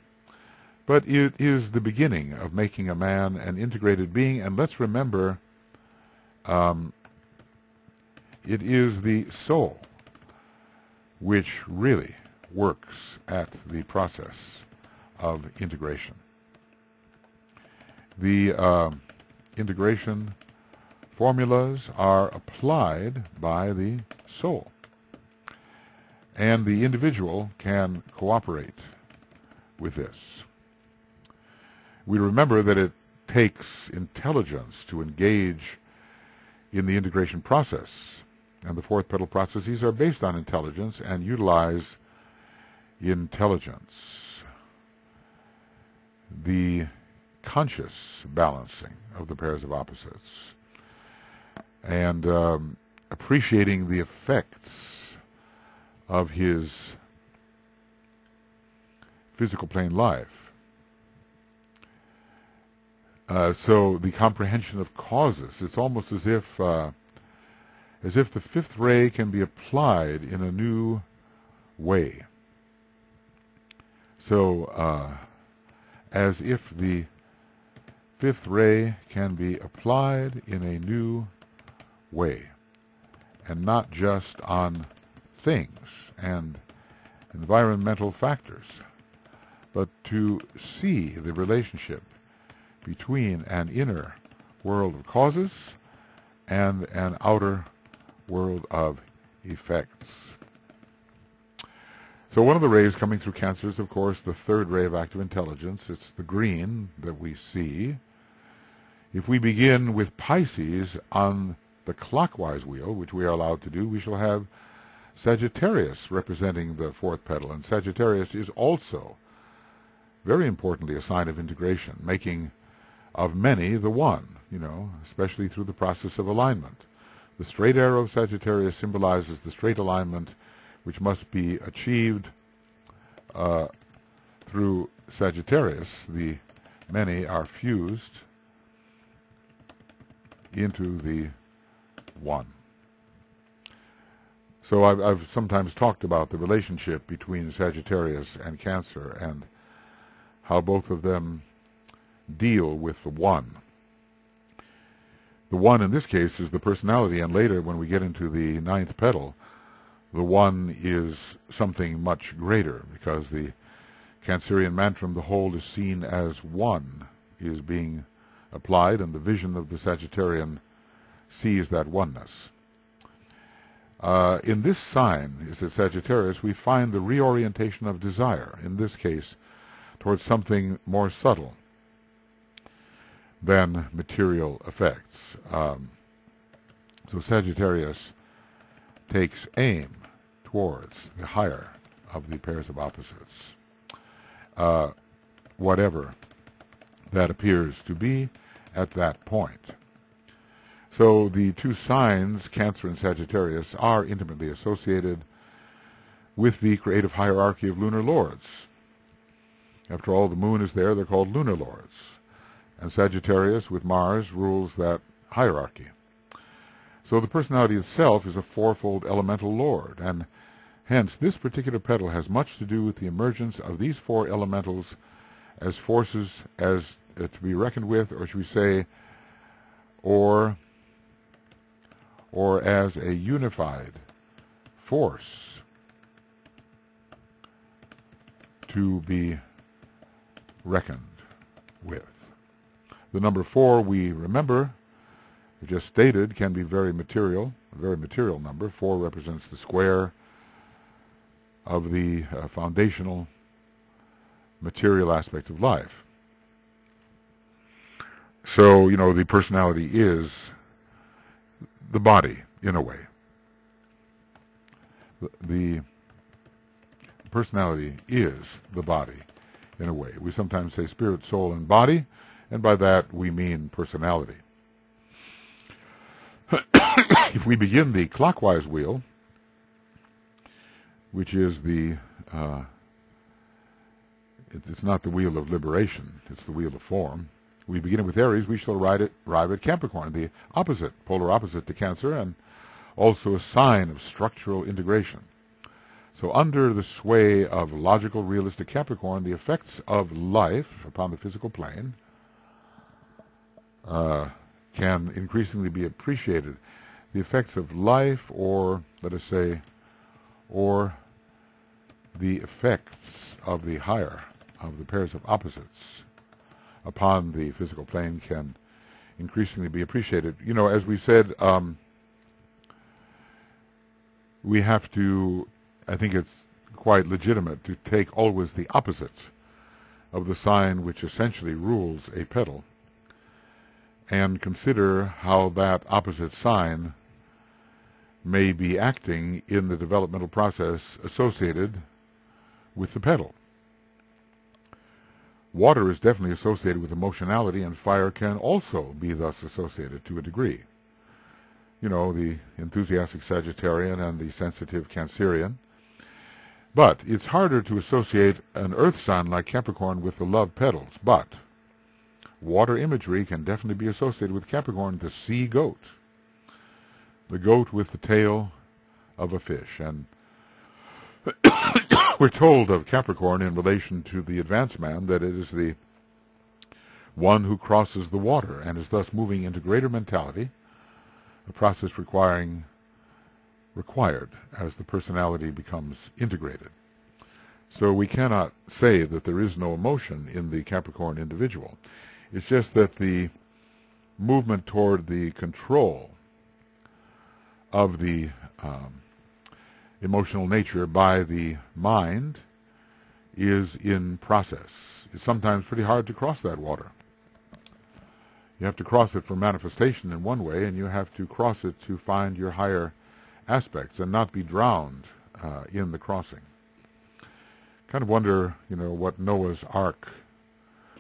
But it is the beginning of making a man an integrated being, and let's remember, it is the soul which really works at the process of integration. The integration formulas are applied by the soul. And the individual can cooperate with this. We remember that it takes intelligence to engage in the integration process, and the fourth petal processes are based on intelligence and utilize intelligence. The conscious balancing of the pairs of opposites, and appreciating the effects of his physical plane life. So the comprehension of causes, it's almost as if the fifth ray can be applied in a new way. So as if the fifth ray can be applied in a new way, and not just on things and environmental factors, but to see the relationship between an inner world of causes and an outer world of effects. So one of the rays coming through Cancer is, of course, the third ray of active intelligence. It's the green that we see. If we begin with Pisces on the clockwise wheel, which we are allowed to do, we shall have Sagittarius representing the fourth petal. And Sagittarius is also, very importantly, a sign of integration, making of many the one, especially through the process of alignment. The straight arrow of Sagittarius symbolizes the straight alignment which must be achieved through Sagittarius. The many are fused into the one. So I've sometimes talked about the relationship between Sagittarius and Cancer and how both of them deal with the one. The one in this case is the personality, and later when we get into the ninth petal, the one is something much greater, because the Cancerian mantram, the whole is seen as one, is being applied, and the vision of the Sagittarian sees that oneness. In this sign, is the Sagittarius, we find the reorientation of desire, in this case, towards something more subtle than material effects. So Sagittarius takes aim towards the higher of the pairs of opposites, whatever that appears to be at that point. So the two signs, Cancer and Sagittarius, are intimately associated with the creative hierarchy of lunar lords. After all, the moon is there, they're called lunar lords. And Sagittarius with Mars rules that hierarchy. So the personality itself is a fourfold elemental lord, and hence this particular petal has much to do with the emergence of these four elementals as forces as to be reckoned with, or should we say, or as a unified force to be reckoned with. The number 4, we remember, just stated, can be very material, a very material number. 4 represents the square of the foundational material aspect of life. So, the personality is the body, in a way. The personality is the body, in a way. We sometimes say spirit, soul, and body, and by that we mean personality. If we begin the clockwise wheel, which is the, it's not the wheel of liberation, it's the wheel of form. We begin with Aries, we shall arrive at Capricorn, the opposite, polar opposite to Cancer, and also a sign of structural integration. So under the sway of logical, realistic Capricorn, the effects of life upon the physical plane can increasingly be appreciated. The effects of life, or let us say, or the effects of the higher, of the pairs of opposites upon the physical plane, can increasingly be appreciated. As we said, we have to I think it's quite legitimate to take always the opposite of the sign which essentially rules a petal and consider how that opposite sign may be acting in the developmental process associated with the petal. Water is definitely associated with emotionality, and fire can also be thus associated to a degree. You know, the enthusiastic Sagittarian and the sensitive Cancerian. But it's harder to associate an earth sign like Capricorn with the love petals. But water imagery can definitely be associated with Capricorn, the sea goat. The goat with the tail of a fish. And we're told of Capricorn in relation to the advanced man that it is the one who crosses the water and is thus moving into greater mentality, a process required as the personality becomes integrated. So we cannot say that there is no emotion in the Capricorn individual. It's just that the movement toward the control of the emotional nature by the mind is in process. It's sometimes pretty hard to cross that water. You have to cross it for manifestation in one way, and you have to cross it to find your higher aspects and not be drowned in the crossing. Kind of wonder, you know, what Noah's Ark,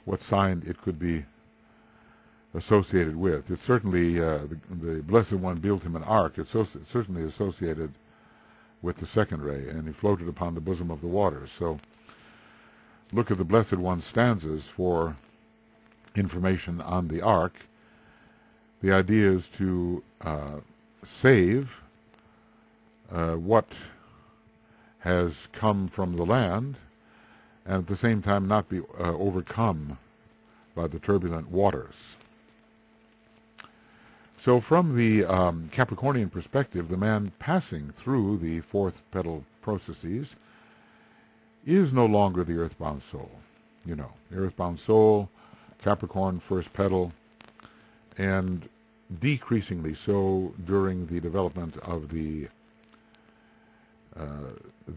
what sign it could be associated with. It's certainly, the Blessed One built him an ark. It's certainly associated with the second ray, and he floated upon the bosom of the waters. So look at the Blessed One's stanzas for information on the ark. The idea is to save what has come from the land, and at the same time not be overcome by the turbulent waters. So from the Capricornian perspective, the man passing through the fourth petal processes is no longer the earthbound soul. You know, the earthbound soul, Capricorn, first petal, and decreasingly so during the development of the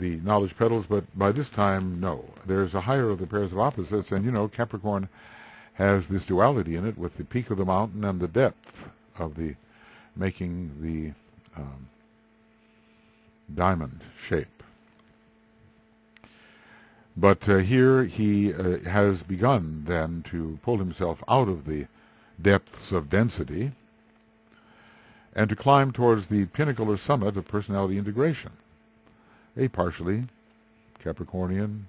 knowledge petals, but by this time, no. There's a higher of the pairs of opposites, and you know, Capricorn has this duality in it with the peak of the mountain and the depth of the making the diamond shape. But here he has begun then to pull himself out of the depths of density and to climb towards the pinnacle or summit of personality integration, a partially Capricornian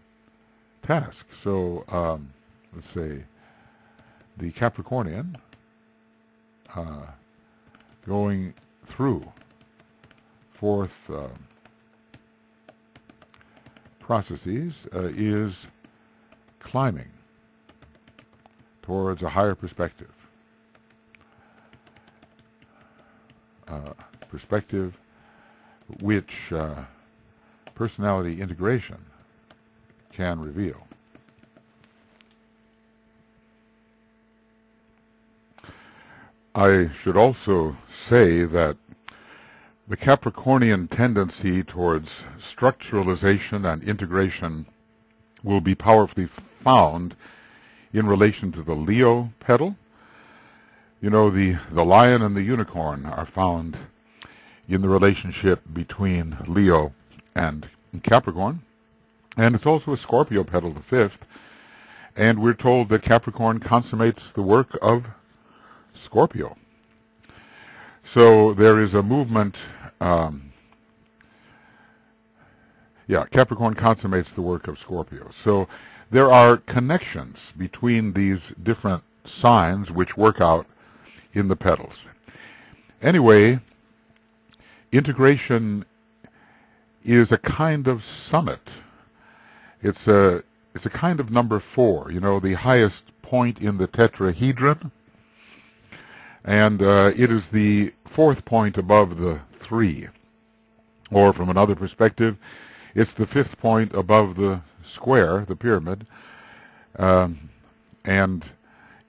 task. So let's say the Capricornian going through fourth processes is climbing towards a higher perspective. Perspective which personality integration can reveal. I should also say that the Capricornian tendency towards structuralization and integration will be powerfully found in relation to the Leo petal. You know, the lion and the unicorn are found in the relationship between Leo and Capricorn. And it's also a Scorpio petal, the fifth. And we're told that Capricorn consummates the work of Scorpio. So there is a movement, Capricorn consummates the work of Scorpio. So there are connections between these different signs which work out in the petals. Anyway, integration is a kind of summit. It's a kind of number 4, you know, the highest point in the tetrahedron. And it is the fourth point above the 3. Or from another perspective, it's the fifth point above the square, the pyramid. And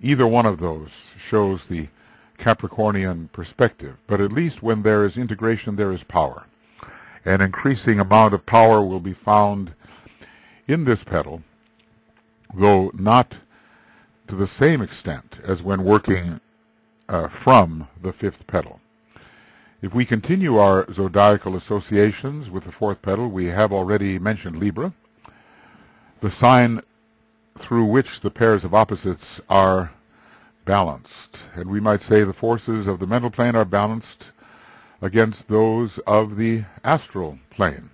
either one of those shows the Capricornian perspective. But at least when there is integration, there is power. An increasing amount of power will be found in this petal, though not to the same extent as when working from the fifth petal. If we continue our zodiacal associations with the fourth petal, we have already mentioned Libra, the sign through which the pairs of opposites are balanced. And we might say the forces of the mental plane are balanced against those of the astral plane.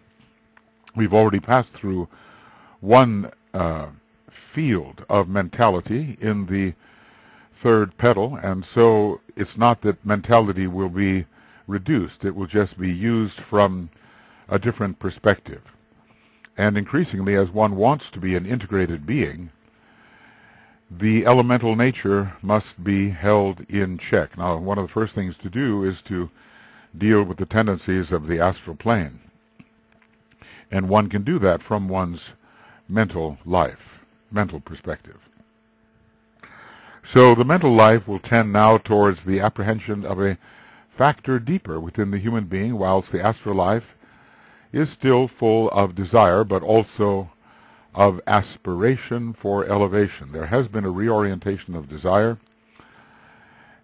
We've already passed through one field of mentality in the third petal, and so it's not that mentality will be reduced. It will just be used from a different perspective. And increasingly, as one wants to be an integrated being, the elemental nature must be held in check. Now, one of the first things to do is to deal with the tendencies of the astral plane. And one can do that from one's mental life, mental perspective. So the mental life will tend now towards the apprehension of a factor deeper within the human being, whilst the astral life is still full of desire, but also of aspiration for elevation. There has been a reorientation of desire,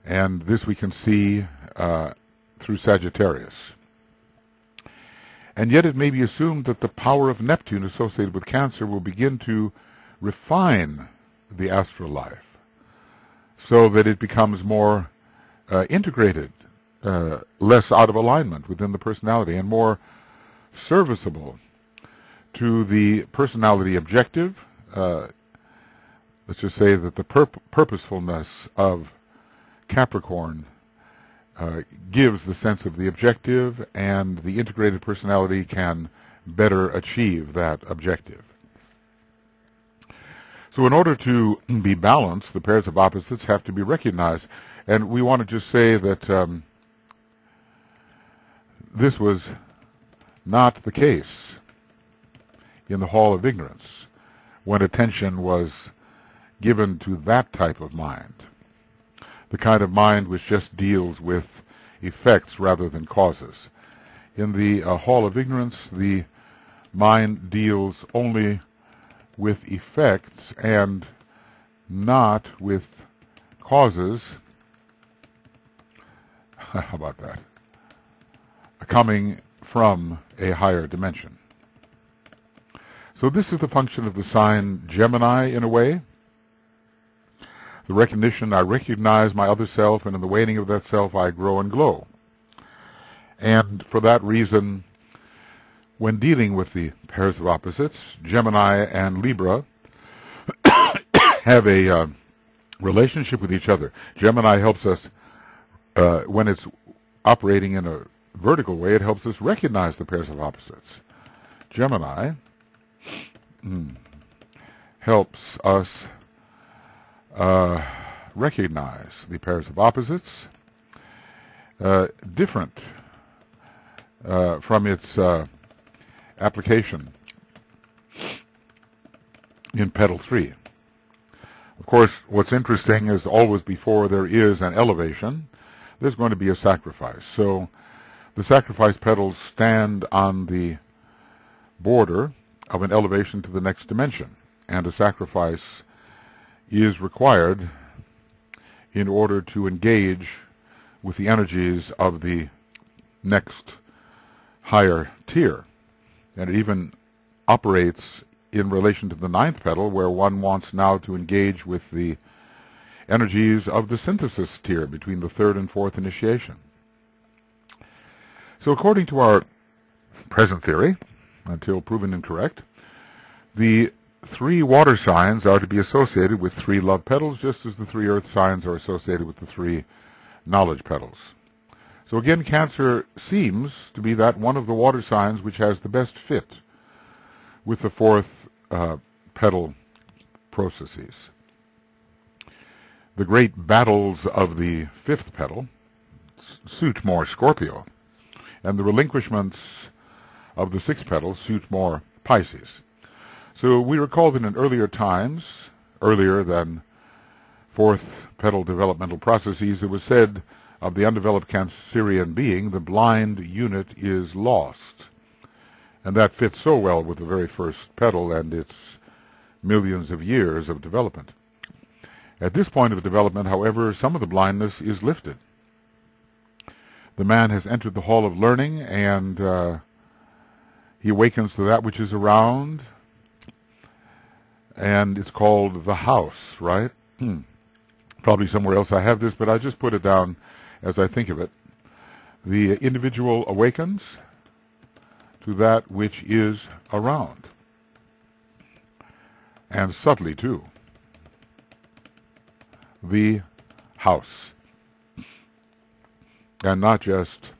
and this we can see through Sagittarius. And yet it may be assumed that the power of Neptune associated with Cancer will begin to refine the astral life so that it becomes more integrated, less out of alignment within the personality, and more serviceable to the personality objective. Let's just say that the purposefulness of Capricorn gives the sense of the objective, and the integrated personality can better achieve that objective. So in order to be balanced, the pairs of opposites have to be recognized. And we want to just say that this was not the case in the Hall of Ignorance, when attention was given to that type of mind, the kind of mind which just deals with effects rather than causes. In the Hall of Ignorance, the mind deals only with effects and not with causes. How about that? Coming from a higher dimension. So this is the function of the sign Gemini in a way. The recognition, I recognize my other self, and in the waning of that self I grow and glow. And for that reason, when dealing with the pairs of opposites, Gemini and Libra have a relationship with each other. Gemini helps us, when it's operating in a vertical way, it helps us recognize the pairs of opposites. Gemini helps us recognize the pairs of opposites, different from its application in Petal 3. Of course, what's interesting is always before there is an elevation, there's going to be a sacrifice. So the sacrifice petals stand on the border of an elevation to the next dimension, and a sacrifice is required in order to engage with the energies of the next higher tier. And it even operates in relation to the ninth petal, where one wants now to engage with the energies of the synthesis tier between the third and fourth initiation. So according to our present theory, until proven incorrect, the three water signs are to be associated with three love petals, just as the three earth signs are associated with the three knowledge petals. So again, Cancer seems to be that one of the water signs which has the best fit with the fourth petal processes. The great battles of the fifth petal suit more Scorpio, and the relinquishments of the sixth petal suit more Pisces. So we recall that in earlier times, earlier than fourth petal developmental processes, it was said of the undeveloped Cancerian being, the blind unit is lost. And that fits so well with the very first petal and its millions of years of development. At this point of development, however, some of the blindness is lifted. The man has entered the hall of learning, and he awakens to that which is around, and it's called the house, right? Probably somewhere else I have this, but I just put it down as I think of it. The individual awakens to that which is around, and subtly too. The house, and not just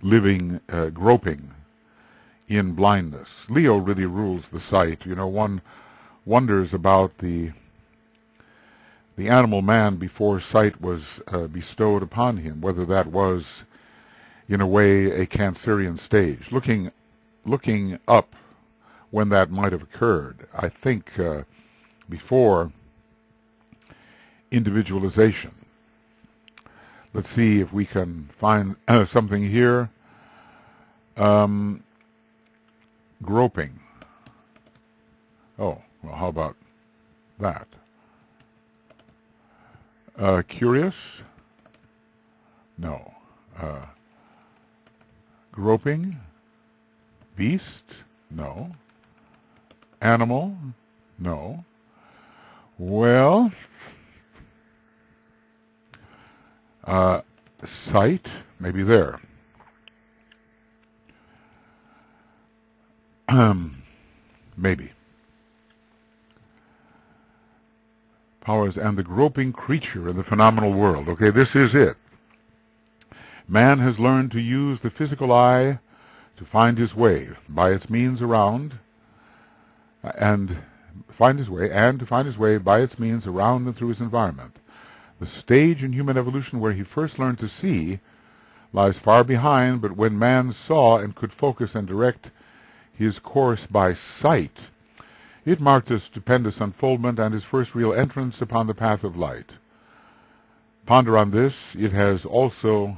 living, groping in blindness. Leo really rules the sight. You know, one wonders about the animal man before sight was bestowed upon him, whether that was, in a way, a Cancerian stage. Looking up when that might have occurred. I think before individualization. Let's see if we can find something here. Groping. Oh, well, how about that? Curious? No. Groping? Beast? No. Animal? No. Well, sight? Maybe there. Maybe. Powers and the groping creature in the phenomenal world. Okay, this is it. Man has learned to use the physical eye to find his way by its means around, and to find his way by its means around and through his environment. The stage in human evolution where he first learned to see lies far behind, but when man saw and could focus and direct his course by sight, it marked a stupendous unfoldment and his first real entrance upon the path of light. Ponder on this. It has also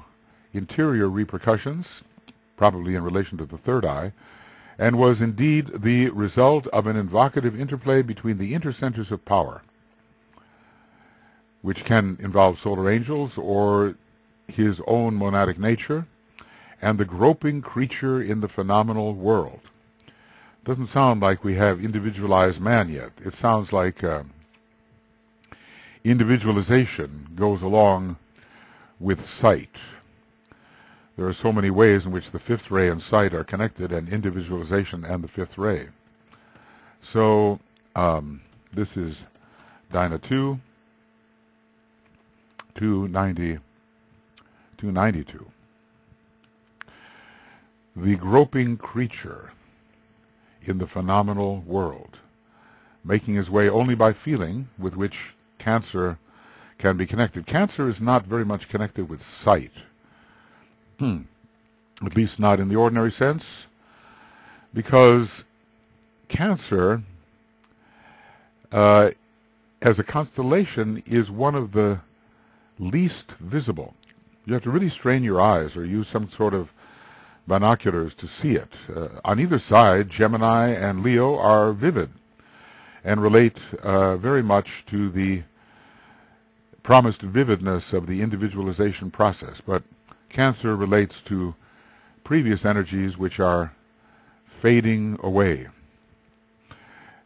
interior repercussions, probably in relation to the third eye, and was indeed the result of an evocative interplay between the intercenters of power, which can involve solar angels or his own monadic nature, and the groping creature in the phenomenal world. Doesn't sound like we have individualized man yet. It sounds like individualization goes along with sight. There are so many ways in which the fifth ray and sight are connected, and individualization and the fifth ray. So this is Dyna 2, 292. The groping creature in the phenomenal world, making his way only by feeling, with which Cancer can be connected. Cancer is not very much connected with sight, at least not in the ordinary sense, because Cancer, as a constellation, is one of the least visible. You have to really strain your eyes or use some sort of binoculars to see it. On either side, Gemini and Leo are vivid and relate very much to the promised vividness of the individualization process, but Cancer relates to previous energies which are fading away.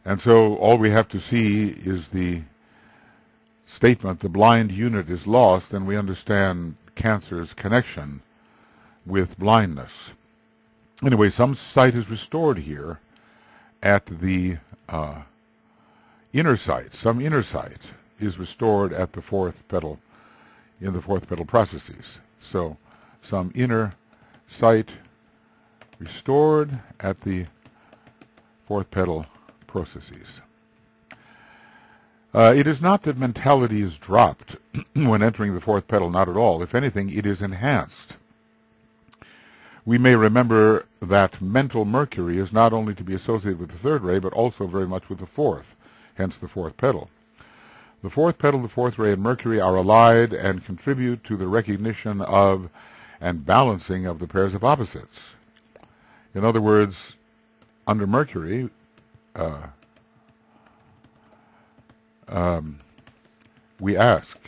And so all we have to see is the statement, the blind unit is lost, and we understand Cancer's connection with blindness. Anyway, some sight is restored here at the inner sight. Some inner sight is restored at the fourth petal, in the fourth petal processes. So some inner sight restored at the fourth petal processes. It is not that mentality is dropped when entering the fourth petal, not at all. If anything, it is enhanced. We may remember that mental Mercury is not only to be associated with the third ray, but also very much with the fourth, hence the fourth petal. The fourth petal, the fourth ray, and Mercury are allied and contribute to the recognition of and balancing of the pairs of opposites. In other words, under Mercury, we ask,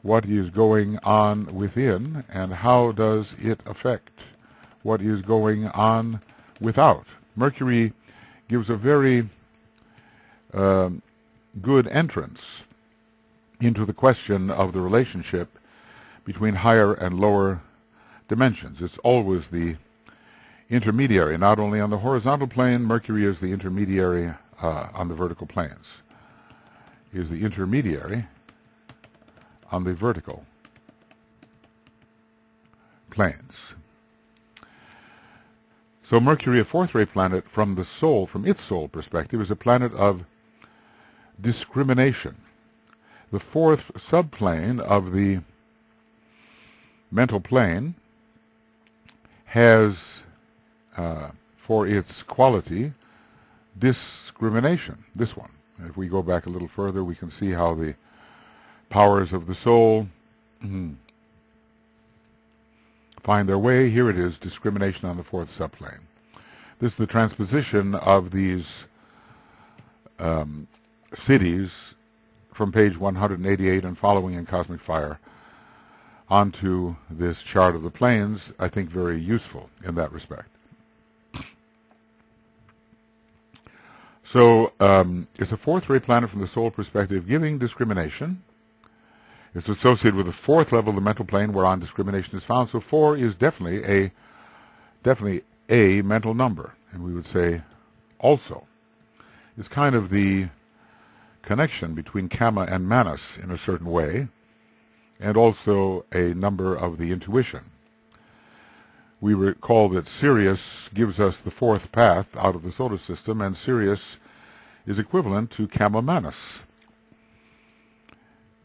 what is going on within, and how does it affect what is going on without? Mercury gives a very good entrance into the question of the relationship between higher and lower dimensions. It's always the intermediary, not only on the horizontal plane. Mercury is the intermediary on the vertical planes. Is the intermediary on the vertical planes. So Mercury, a fourth ray planet from the soul, from its soul perspective, is a planet of discrimination. The fourth subplane of the mental plane has for its quality discrimination, this one. If we go back a little further, we can see how the powers of the soul find their way. Here it is, discrimination on the fourth subplane. This is the transposition of these cities from page 188 and following in Cosmic Fire onto this chart of the planes. I think very useful in that respect. So it's a fourth ray planet from the soul perspective, giving discrimination. It's associated with the fourth level of the mental plane whereon discrimination is found. So 4 is definitely a mental number. And we would say also is kind of the connection between Kama and Manas in a certain way, and also a number of the intuition. We recall that Sirius gives us the fourth path out of the solar system, and Sirius is equivalent to Kama Manas.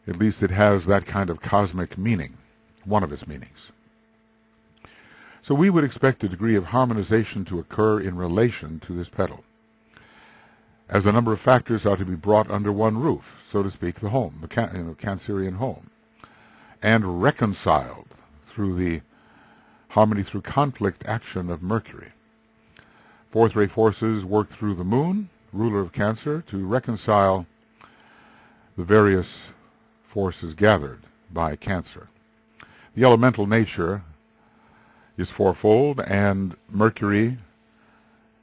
At least it has that kind of cosmic meaning, one of its meanings. So we would expect a degree of harmonization to occur in relation to this petal, as a number of factors are to be brought under one roof, so to speak, the home, the Cancerian home, and reconciled through the harmony through conflict action of Mercury. Fourth ray forces work through the moon, ruler of Cancer, to reconcile the various forces gathered by Cancer. The elemental nature is fourfold, and Mercury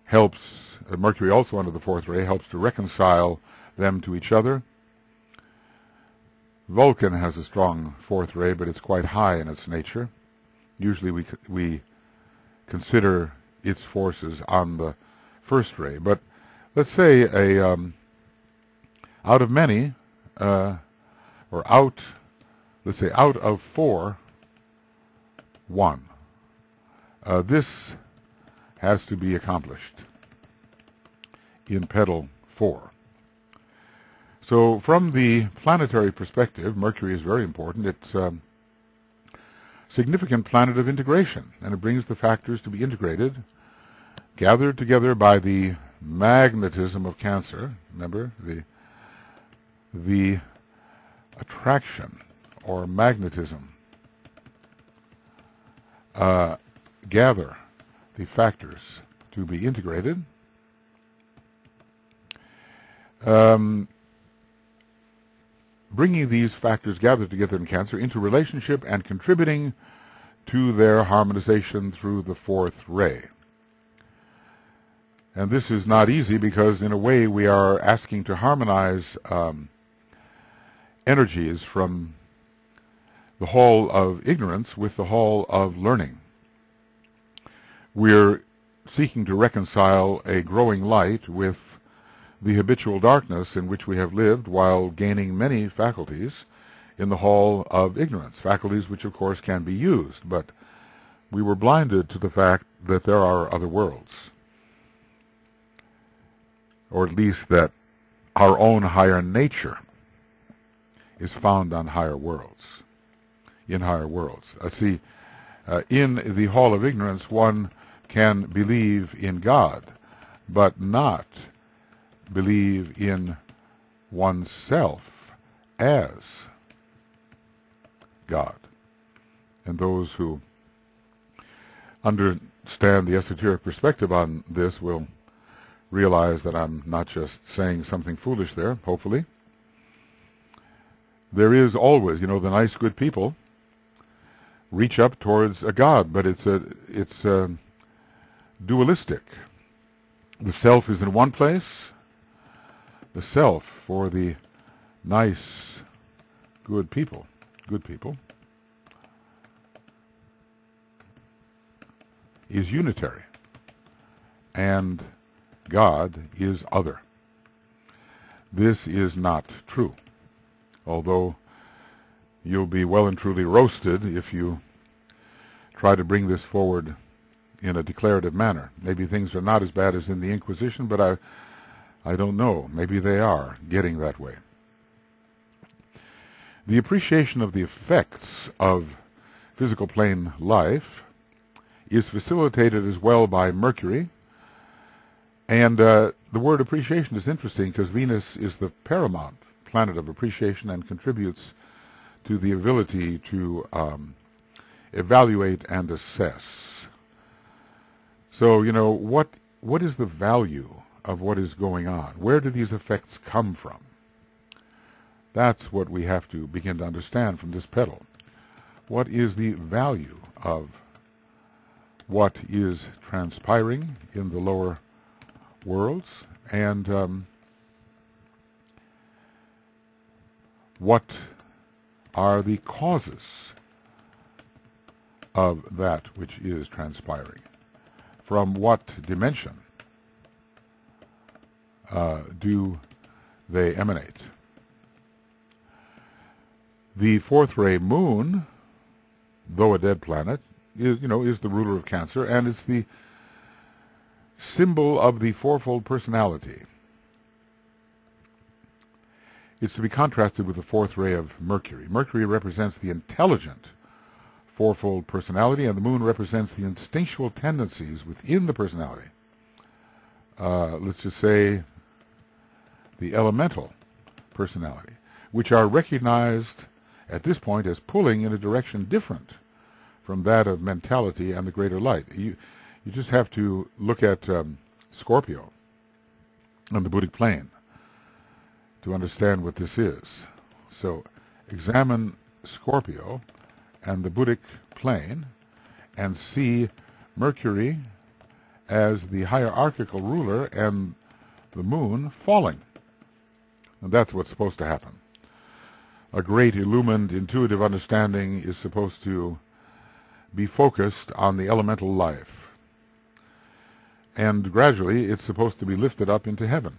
helps, Mercury also under the fourth ray, helps to reconcile them to each other. Vulcan has a strong fourth ray, but it's quite high in its nature. Usually we consider its forces on the first ray. But let's say out of many, let's say out of 4, 1. This has to be accomplished in petal 4. So from the planetary perspective, Mercury is very important. It's a significant planet of integration, and it brings the factors to be integrated, gathered together by the magnetism of Cancer. Remember, the attraction or magnetism gather the factors to be integrated. Bringing these factors gathered together in Cancer into relationship and contributing to their harmonization through the fourth ray. And this is not easy because, in a way, we are asking to harmonize energies from the hall of ignorance with the hall of learning. We're seeking to reconcile a growing light with the habitual darkness in which we have lived, while gaining many faculties in the hall of ignorance, faculties which of course can be used, but we were blinded to the fact that there are other worlds, or at least that our own higher nature is found on higher worlds, in higher worlds. See, in the hall of ignorance one can believe in God, but not believe in oneself as God. And those who, under understand the esoteric perspective on this will realize that I'm not just saying something foolish there, hopefully. There is always, the nice, good people reach up towards a God, but it's dualistic. The self is in one place. The self for the nice, good people, is unitary, and God is other. This is not true, although you'll be well and truly roasted if you try to bring this forward in a declarative manner. Maybe things are not as bad as in the Inquisition, but I don't know. Maybe they are getting that way. The appreciation of the effects of physical plane life is facilitated as well by Mercury. And the word appreciation is interesting because Venus is the paramount planet of appreciation and contributes to the ability to evaluate and assess. So, what is the value of what is going on? Where do these effects come from? That's what we have to begin to understand from this petal. What is the value of what is transpiring in the lower worlds, and what are the causes of that which is transpiring? From what dimension do they emanate? The fourth ray moon, though a dead planet, is the ruler of Cancer, and it's the symbol of the fourfold personality. It's to be contrasted with the fourth ray of Mercury. Mercury represents the intelligent fourfold personality, and the moon represents the instinctual tendencies within the personality. Let's just say the elemental personality, which are recognized at this point as pulling in a direction different from that of mentality and the greater light. You just have to look at Scorpio on the Buddhic plane to understand what this is. So examine Scorpio and the Buddhic plane and see Mercury as the hierarchical ruler and the moon falling. And that's what's supposed to happen. A great illumined intuitive understanding is supposed to be focused on the elemental life. And gradually it's supposed to be lifted up into heaven.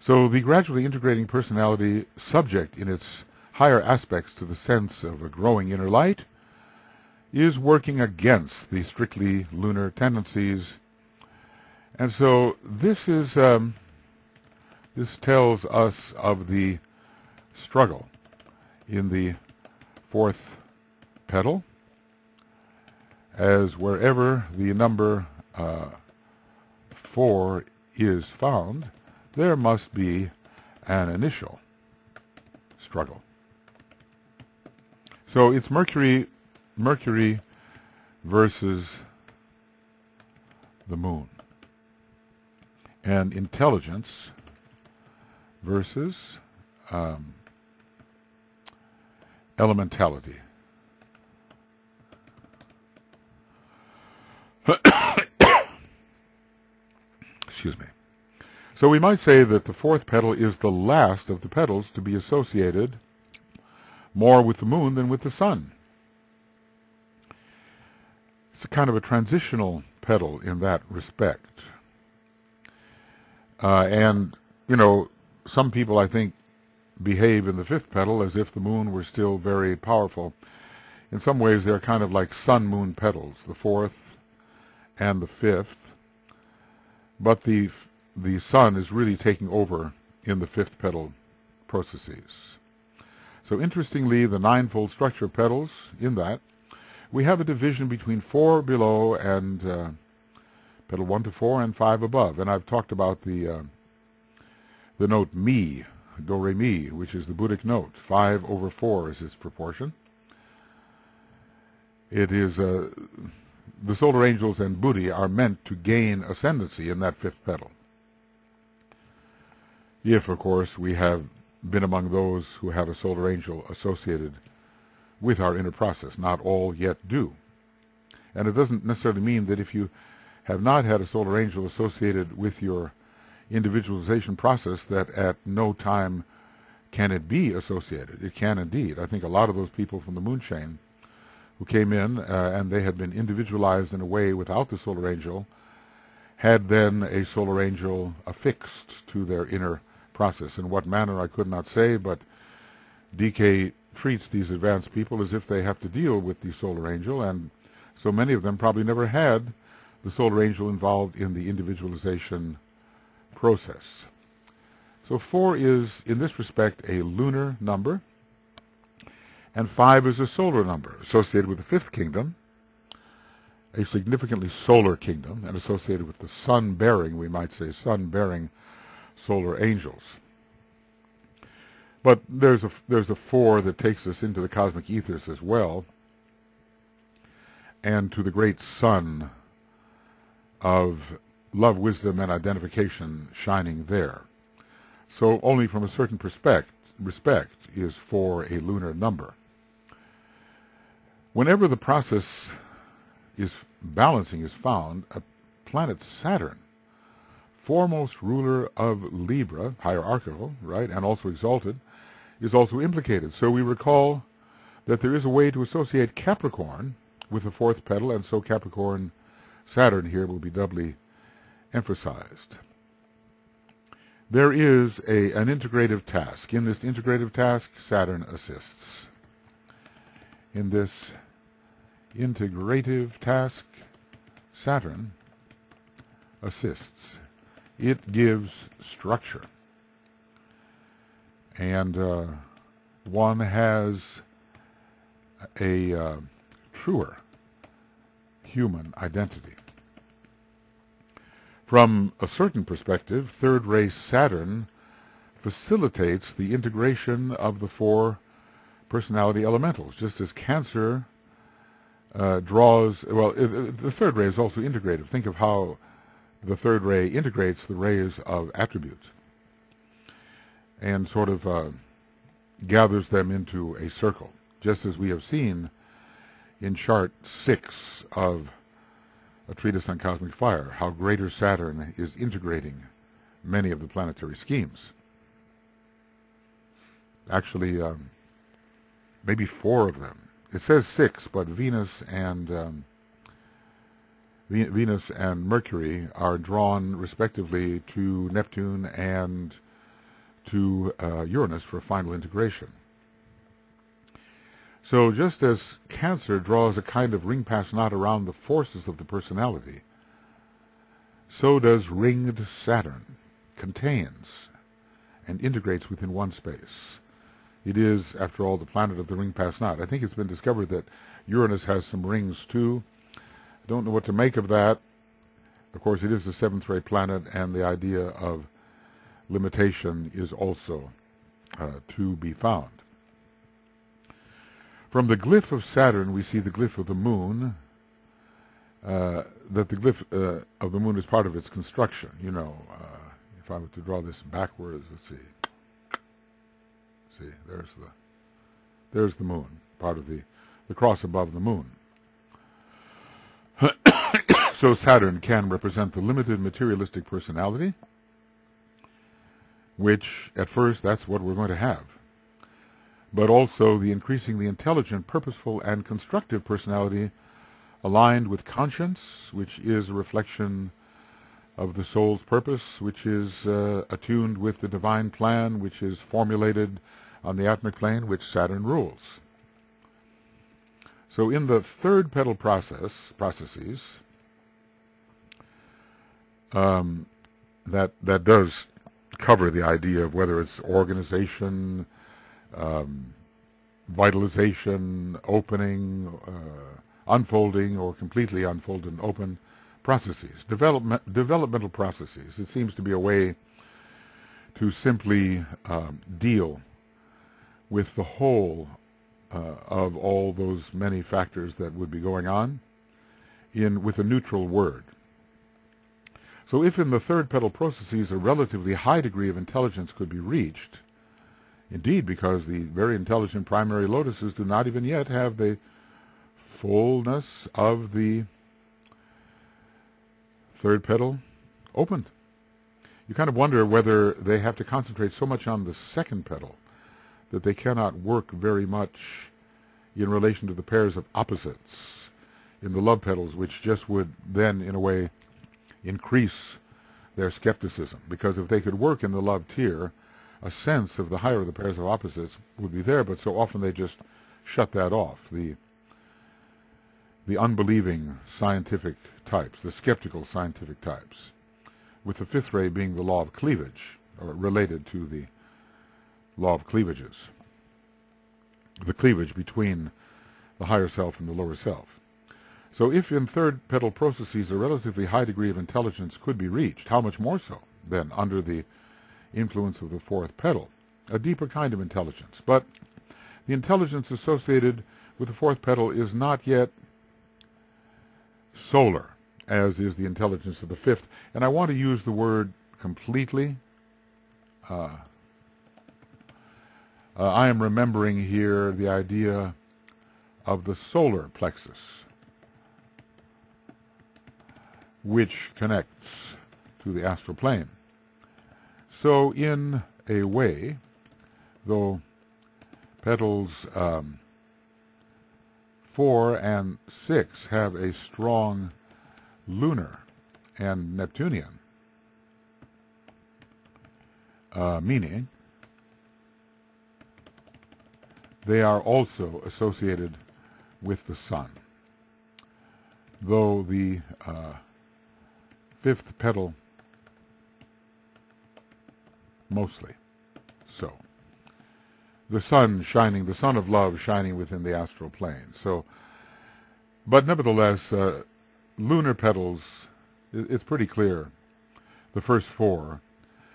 So the gradually integrating personality, subject in its higher aspects to the sense of a growing inner light, is working against the strictly lunar tendencies. And so this is this tells us of the struggle in the fourth petal, as wherever the number 4 is found, there must be an initial struggle. So it's Mercury versus the moon, and intelligence versus elementality. Excuse me. So we might say that the fourth petal is the last of the petals to be associated more with the moon than with the sun. It's a kind of a transitional petal in that respect. And, some people, I think, behave in the fifth petal as if the moon were still very powerful. In some ways, they're kind of like sun-moon petals, the fourth and the fifth. But the sun is really taking over in the fifth petal processes. So interestingly, the ninefold structure of petals, in that, we have a division between 4 below and petal 1 to 4 and 5 above. And I've talked about the note mi, do re mi, which is the Buddhic note. 5/4 is its proportion. It is the solar angels and Buddhi are meant to gain ascendancy in that fifth petal. If, of course, we have been among those who have a solar angel associated with our inner process. Not all yet do. And it doesn't necessarily mean that if you have not had a solar angel associated with your individualization process that at no time can it be associated. It can indeed. I think a lot of those people from the moon chain who came in and they had been individualized in a way without the solar angel had then a solar angel affixed to their inner process. In what manner I could not say, but DK treats these advanced people as if they have to deal with the solar angel, and so many of them probably never had the solar angel involved in the individualization process. So 4 is, in this respect, a lunar number, and 5 is a solar number associated with the fifth kingdom, a significantly solar kingdom, and associated with the sun-bearing, we might say, sun-bearing solar angels. But there's a 4 that takes us into the cosmic ethers as well, and to the great sun of love, wisdom, and identification shining there. So only from a certain respect is 4 a lunar number. Whenever the process is balancing is found, a planet Saturn, foremost ruler of Libra, hierarchical, right, and also exalted, is also implicated. So we recall that there is a way to associate Capricorn with the fourth petal, and so Capricorn Saturn here will be doubly emphasized. There is an integrative task. In this integrative task, Saturn assists. In this integrative task, Saturn assists. It gives structure. And one has a truer human identity. From a certain perspective, third-ray Saturn facilitates the integration of the 4 personality elementals, just as Cancer draws, well, the third ray is also integrative. Think of how the third ray integrates the rays of attributes and sort of gathers them into a circle, just as we have seen in Chart 6 of A Treatise on Cosmic Fire, how greater Saturn is integrating many of the planetary schemes. Actually, maybe 4 of them. It says 6, but Venus and Mercury are drawn respectively to Neptune and to Uranus for final integration. So just as Cancer draws a kind of ring-pass knot around the forces of the personality, so does ringed Saturn, contains and integrates within one space. It is, after all, the planet of the ring-pass knot. I think it's been discovered that Uranus has some rings too. I don't know what to make of that. Of course, it is the 7th ray planet, and the idea of limitation is also to be found. From the glyph of Saturn, we see the glyph of the moon, that the glyph of the moon is part of its construction. You know, if I were to draw this backwards, let's see. See, there's the moon, part of the cross above the moon. So Saturn can represent the limited materialistic personality, which at first that's what we're going to have, but also the increasingly intelligent, purposeful, and constructive personality aligned with conscience, which is a reflection of the soul's purpose, which is attuned with the divine plan, which is formulated on the atmic plane, which Saturn rules. So in the third petal processes, that does cover the idea of whether it's organization, vitalization, opening, unfolding, or completely unfolded and open processes, developmental processes. It seems to be a way to simply deal with the whole of all those many factors that would be going on with a neutral word. So if in the third petal processes a relatively high degree of intelligence could be reached, indeed because the very intelligent primary lotuses do not even yet have the fullness of the third petal opened. You kind of wonder whether they have to concentrate so much on the second petal that they cannot work very much in relation to the pairs of opposites in the love petals, which just would then, in a way, increase their skepticism. Because if they could work in the love tier, a sense of the higher of the pairs of opposites would be there, but so often they just shut that off. The unbelieving scientific types, the skeptical scientific types, with the fifth ray being the law of cleavage, or related to the law of cleavages, the cleavage between the higher self and the lower self. So if in third petal processes a relatively high degree of intelligence could be reached, how much more so then under the influence of the fourth petal, a deeper kind of intelligence. But the intelligence associated with the fourth petal is not yet solar, as is the intelligence of the fifth. And I want to use the word completely. I am remembering here the idea of the solar plexus, which connects to the astral plane. So in a way, though petals 4 and 6 have a strong lunar and Neptunian meaning, they are also associated with the sun, though the fifth petal mostly so. The sun shining, the sun of love shining within the astral plane. So, but nevertheless, lunar petals, it's pretty clear, the first four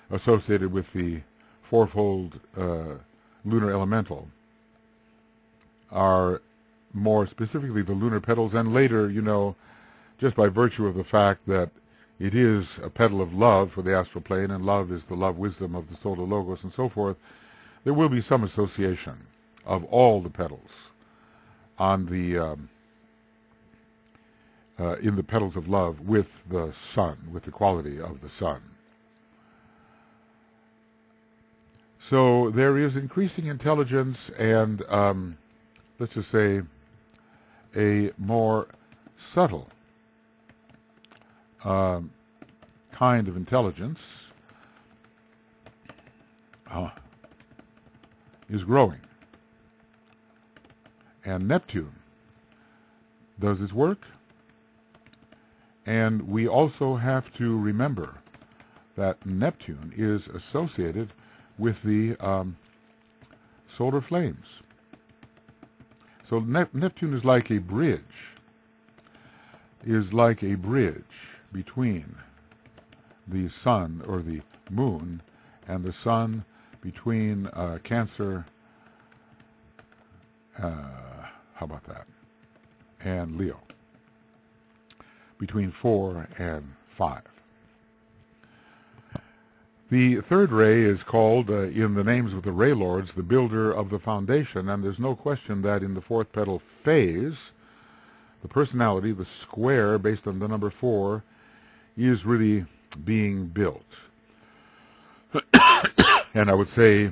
associated with the fourfold lunar elemental are more specifically the lunar petals, and later, you know, just by virtue of the fact that it is a petal of love for the astral plane, and love is the love wisdom of the solar logos and so forth, there will be some association of all the petals on the in the petals of love with the sun, with the quality of the sun. So there is increasing intelligence and, let's just say, a more subtle kind of intelligence is growing. And Neptune does its work. And we also have to remember that Neptune is associated with the solar flames. So Neptune is like a bridge, between the sun or the moon and the sun, between Cancer, how about that, and Leo, between 4 and 5. The third ray is called, in the names of the ray lords, the builder of the foundation, and there's no question that in the fourth petal phase, the personality, the square based on the number 4, is really being built. And I would say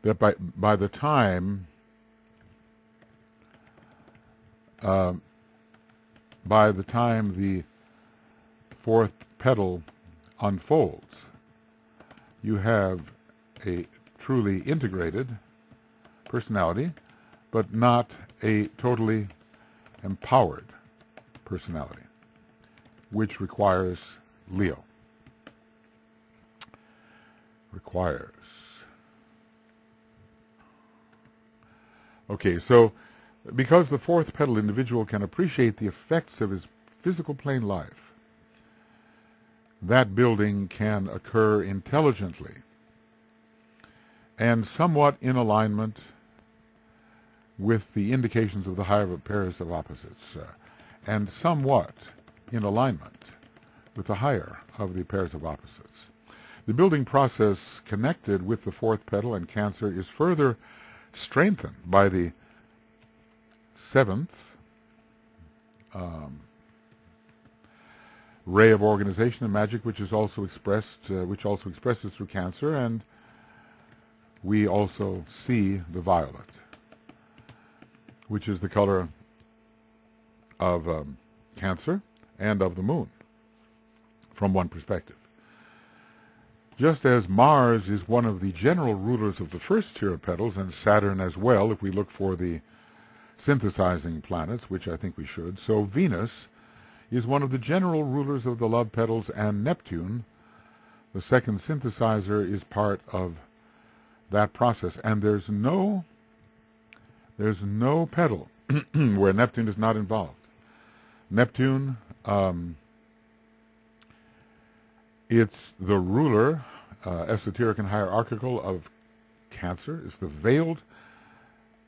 that by the time the fourth petal unfolds, you have a truly integrated personality, but not a totally empowered personality, which requires Leo. Okay, so because the fourth petal individual can appreciate the effects of his physical plane life, that building can occur intelligently and somewhat in alignment with the indications of the higher pairs of opposites, and somewhat in alignment with the higher of the pairs of opposites. The building process connected with the fourth petal and Cancer is further strengthened by the seventh ray of organization and magic, which is also expressed, which also expresses through Cancer, and we also see the violet, which is the color of Cancer and of the moon, from one perspective. Just as Mars is one of the general rulers of the first tier of petals, and Saturn as well, if we look for the synthesizing planets, which I think we should, so Venus is one of the general rulers of the love petals, and Neptune, the second synthesizer, is part of that process. And there's no petal where Neptune is not involved. Neptune, it's the ruler, esoteric and hierarchical, of Cancer. It's the veiled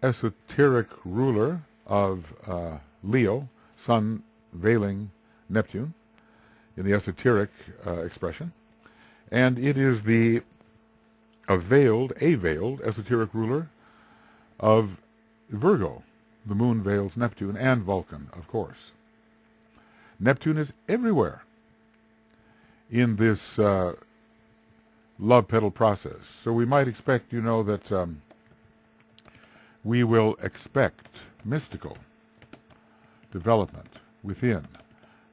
esoteric ruler of Leo, Sun veiling Neptune in the esoteric expression. And it is the veiled esoteric ruler of Virgo. The moon veils Neptune and Vulcan, of course. Neptune is everywhere in this love petal process. So we might expect, that we will expect mystical development within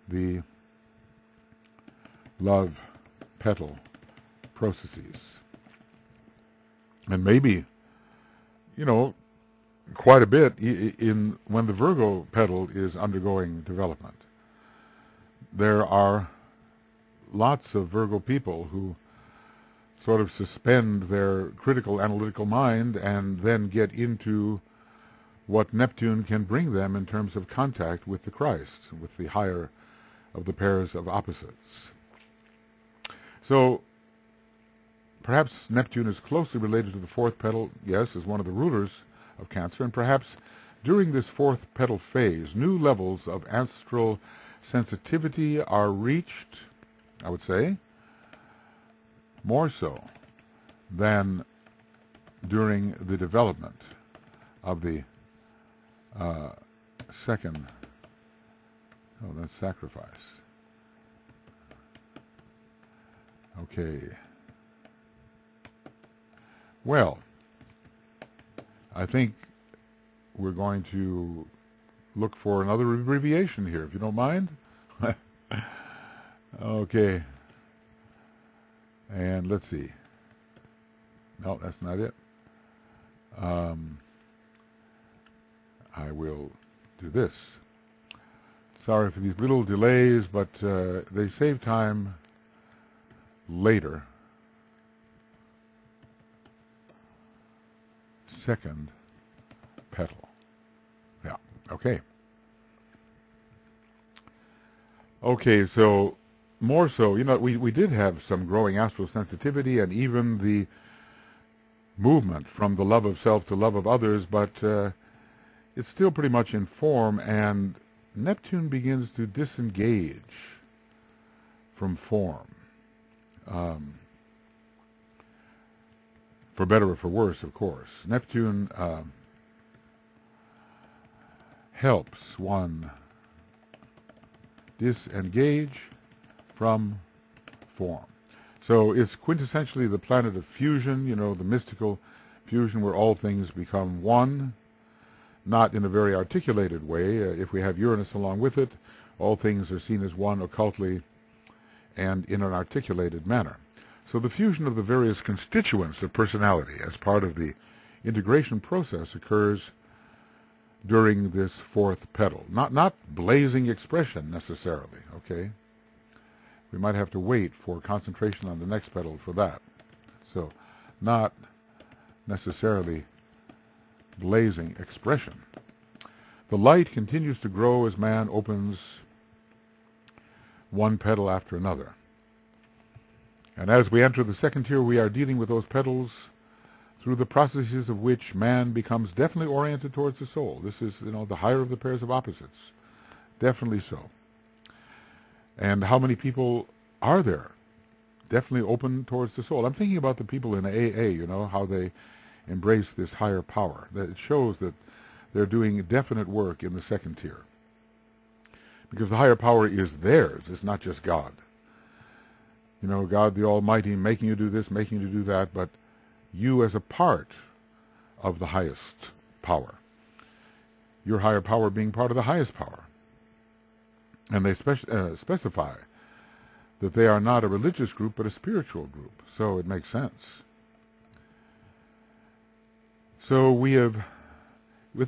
the love petal processes. And maybe, quite a bit when the Virgo petal is undergoing development. There are lots of Virgo people who sort of suspend their critical, analytical mind and then get into what Neptune can bring them in terms of contact with the Christ, with the higher of the pairs of opposites. So perhaps Neptune is closely related to the fourth petal, yes, as one of the rulers of Cancer, and perhaps during this fourth petal phase, new levels of astral sensitivity are reached, I would say, more so than during the development of the second, that's sacrifice. Okay. Well, I think we're going to look for another abbreviation here, if you don't mind. Okay. And let's see. No, that's not it. I will do this. Sorry for these little delays, but they save time later. Second petal. Yeah, okay. Okay, so more so, we did have some growing astral sensitivity and even the movement from the love of self to love of others, but it's still pretty much in form, and Neptune begins to disengage from form. For better or for worse, of course. Neptune helps one disengage from form. So it's quintessentially the planet of fusion, the mystical fusion where all things become one, not in a very articulated way. If we have Uranus along with it, all things are seen as one occultly and in an articulated manner. So the fusion of the various constituents of personality as part of the integration process occurs during this fourth petal. Not blazing expression necessarily, okay? We might have to wait for concentration on the next petal for that. So not necessarily blazing expression. The light continues to grow as man opens one petal after another. And as we enter the second tier, we are dealing with those petals through the processes of which man becomes definitely oriented towards the soul. This is, the higher of the pairs of opposites. Definitely so. And how many people are there definitely open towards the soul? I'm thinking about the people in AA, how they embrace this higher power. That it shows that they're doing definite work in the second tier. Because the higher power is theirs. It's not just God. God the Almighty making you do this, making you do that, but you as a part of the highest power. Your higher power being part of the highest power. And they specify that they are not a religious group, but a spiritual group. So it makes sense. So with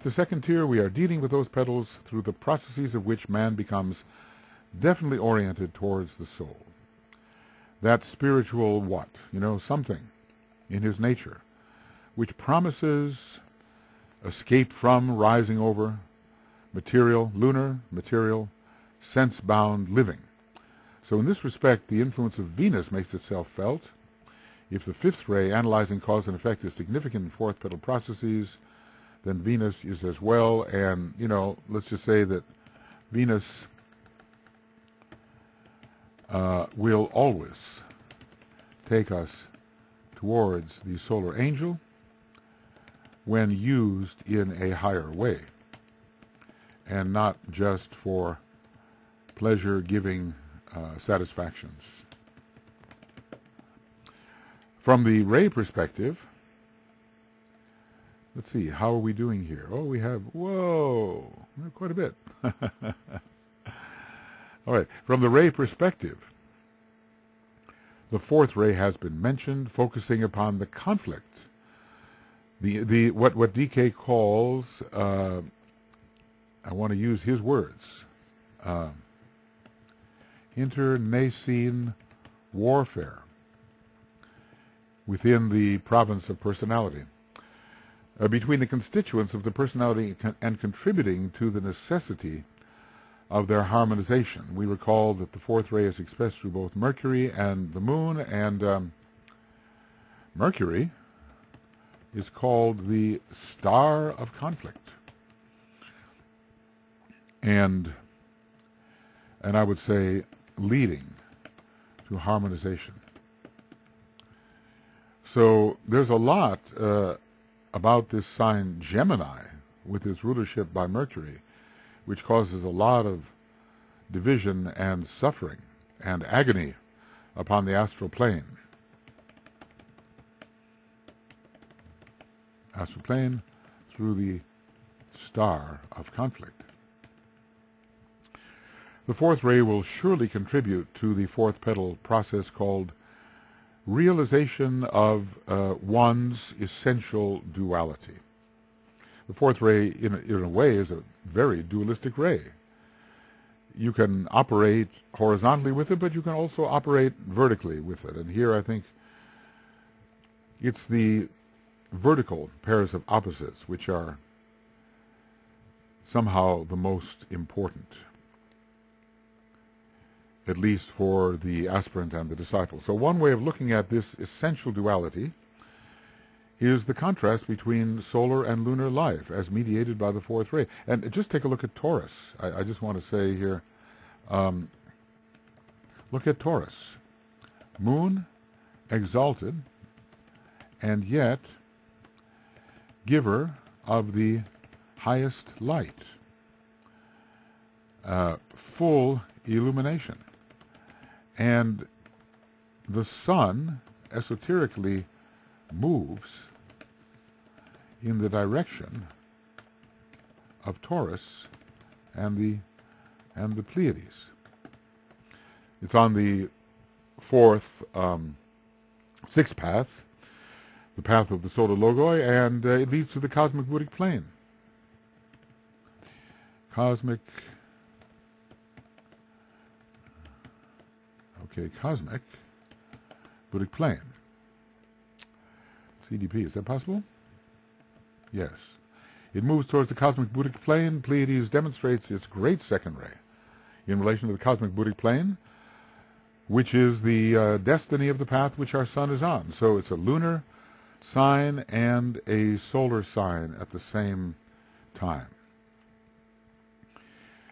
the second tier, we are dealing with those petals through the processes of which man becomes definitely oriented towards the soul. That spiritual what? Something in his nature which promises escape from, rising over, lunar, material, sense-bound living. So in this respect, the influence of Venus makes itself felt. If the fifth ray, analyzing cause and effect, is significant in fourth petal processes, then Venus is as well. And, let's just say that Venus will always take us towards the solar angel when used in a higher way, and not just for pleasure-giving satisfactions. From the ray perspective, let's see, how are we doing here? Oh, we have, quite a bit. All right, from the ray perspective, the fourth ray has been mentioned, focusing upon the conflict. What DK calls, I want to use his words, internecine warfare within the province of personality, between the constituents of the personality and contributing to the necessity of their harmonization. We recall that the fourth ray is expressed through both Mercury and the Moon, and Mercury is called the star of conflict. And I would say leading to harmonization. So there's a lot about this sign Gemini with its rulership by Mercury, which causes a lot of division and suffering and agony upon the astral plane. Astral plane through the star of conflict. The fourth ray will surely contribute to the fourth petal process called realization of one's essential duality. The fourth ray, in a way, is a very dualistic ray. You can operate horizontally with it, but you can also operate vertically with it. And here I think it's the vertical pairs of opposites which are somehow the most important, at least for the aspirant and the disciple. So one way of looking at this essential duality is the contrast between solar and lunar life as mediated by the fourth ray. And just take a look at Taurus. I just want to say here, look at Taurus. Moon, exalted, and yet giver of the highest light. Full illumination. And the sun esoterically moves in the direction of Taurus and the Pleiades. It's on the sixth path, the path of the solar logoi, and it leads to the cosmic Buddhic plane. Cosmic Buddhic plane. CDP, is that possible? Yes. It moves towards the cosmic Buddhic plane. Pleiades demonstrates its great second ray in relation to the cosmic Buddhic plane, which is the destiny of the path which our sun is on. So it's a lunar sign and a solar sign at the same time.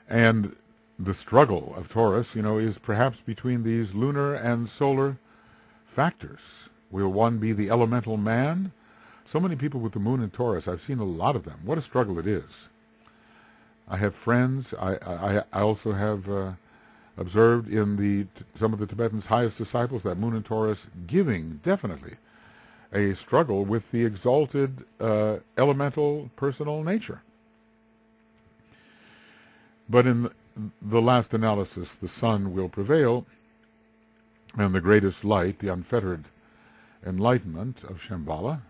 And the struggle of Taurus, is perhaps between these lunar and solar factors. Will one be the elemental man? So many people with the moon in Taurus, I've seen a lot of them. What a struggle it is. I have friends, I also have observed in some of the Tibetans' highest disciples, that moon in Taurus, giving definitely a struggle with the exalted elemental personal nature. But in the last analysis, the sun will prevail, and the greatest light, the unfettered enlightenment of Shambhala,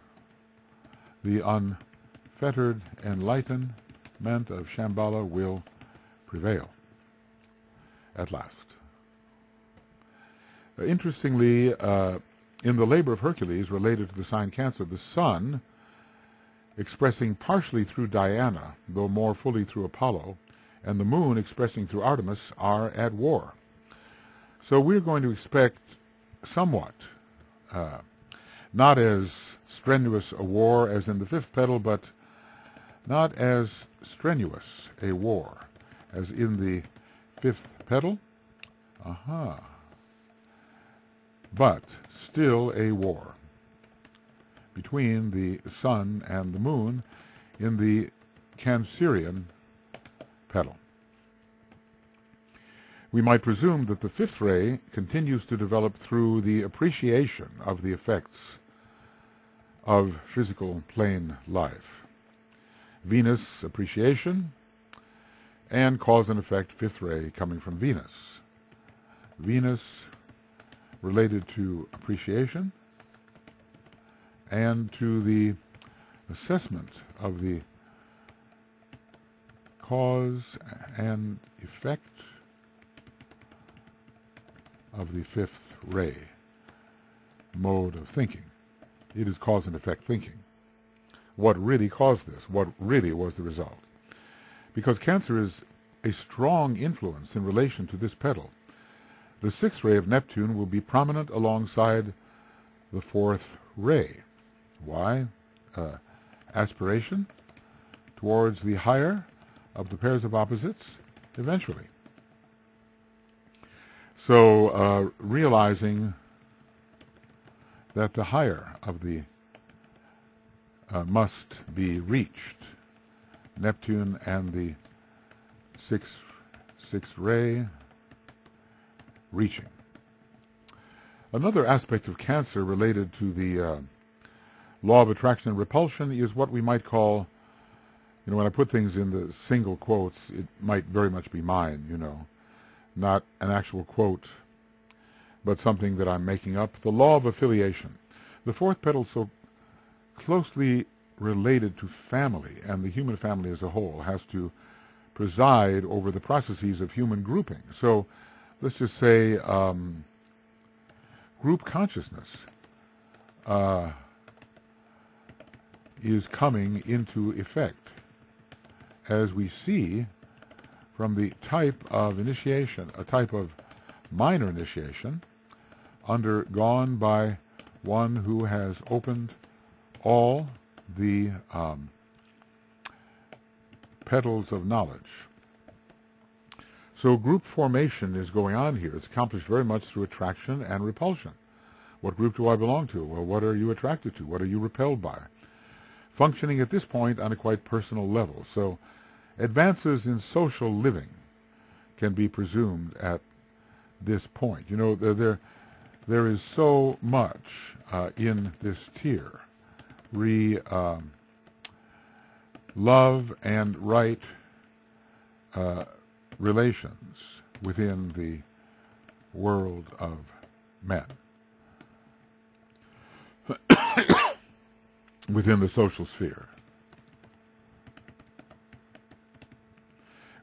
the unfettered enlightenment of Shambhala will prevail at last. Interestingly, in the labor of Hercules related to the sign Cancer, the sun, expressing partially through Diana, though more fully through Apollo, and the moon expressing through Artemis, are at war. So we're going to expect somewhat, not as strenuous a war as in the fifth petal, but not as strenuous a war as in the fifth petal. But still a war between the sun and the moon in the Cancerian petal. We might presume that the fifth ray continues to develop through the appreciation of the effects of physical plane life. Venus appreciation and cause and effect, fifth ray coming from Venus. Venus related to appreciation and to the assessment of the cause and effect of the fifth ray mode of thinking. It is cause and effect thinking. What really caused this? What really was the result? Because Cancer is a strong influence in relation to this petal. The sixth ray of Neptune will be prominent alongside the fourth ray. Why? Aspiration towards the higher of the pairs of opposites eventually. So realizing that the higher of the must be reached, Neptune and the sixth ray reaching. Another aspect of Cancer related to the law of attraction and repulsion is what we might call, when I put things in the single quotes, it might very much be mine, not an actual quote, but something that I'm making up. The law of affiliation. The fourth petal so closely related to family, and the human family as a whole has to preside over the processes of human grouping. So let's just say group consciousness is coming into effect, as we see from the type of initiation, a type of minor initiation undergone by one who has opened all the petals of knowledge. So group formation is going on here. It's accomplished very much through attraction and repulsion. What group do I belong to? Well, what are you attracted to? What are you repelled by? Functioning at this point on a quite personal level. So advances in social living can be presumed at this point. There is so much in this tier. Love and right relations within the world of men, within the social sphere.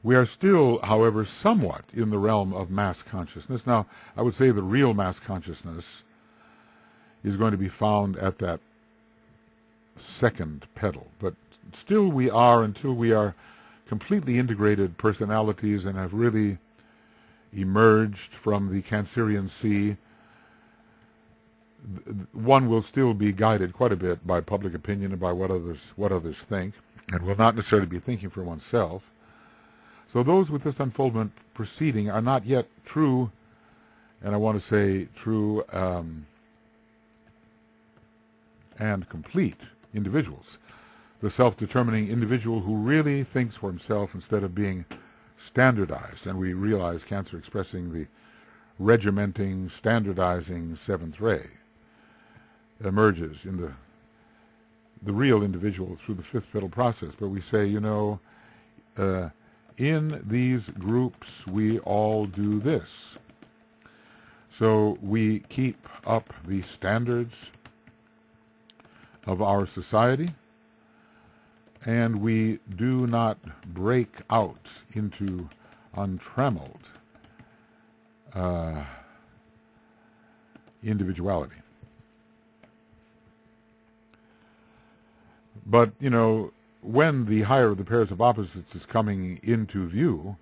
We are still, however, somewhat in the realm of mass consciousness. Now, I would say the real mass consciousness is going to be found at that second petal, but still we are, until we are completely integrated personalities and have really emerged from the Cancerian sea, one will still be guided quite a bit by public opinion and by what others think, and will not necessarily be thinking for oneself. So those with this unfoldment proceeding are not yet true, and I want to say true and complete individuals. The self-determining individual who really thinks for himself instead of being standardized. And we realize Cancer expressing the regimenting, standardizing seventh ray emerges in the real individual through the fifth petal process. But we say, in these groups we all do this. So we keep up the standards of our society, and we do not break out into untrammeled individuality. But, when the higher of the pairs of opposites is coming into view,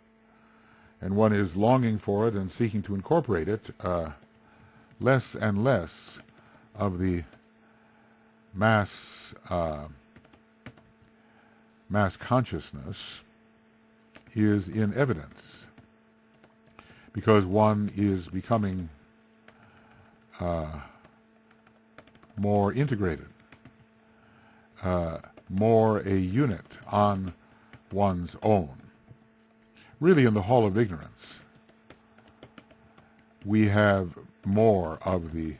and one is longing for it and seeking to incorporate it, less and less of the mass consciousness is in evidence, because one is becoming more integrated, more a unit on one's own. Really, in the hall of ignorance, we have more of the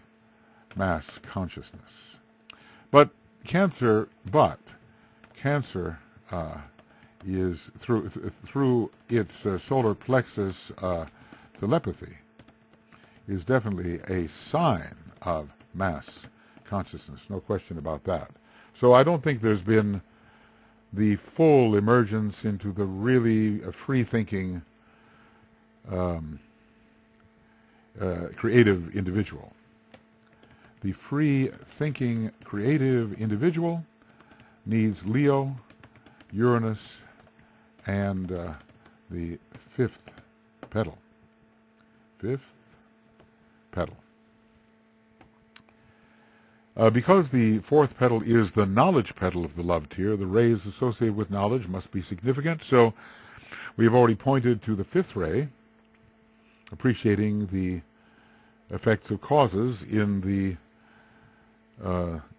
mass consciousness. But Cancer is through its solar plexus telepathy is definitely a sign of mass consciousness, no question about that. So I don't think there's been the full emergence into the really free-thinking, creative individual. The free-thinking, creative individual needs Leo, Uranus, and the fifth petal. Fifth petal. Because the fourth petal is the knowledge petal of the love tier, the rays associated with knowledge must be significant. So we've already pointed to the fifth ray, appreciating the effects of causes in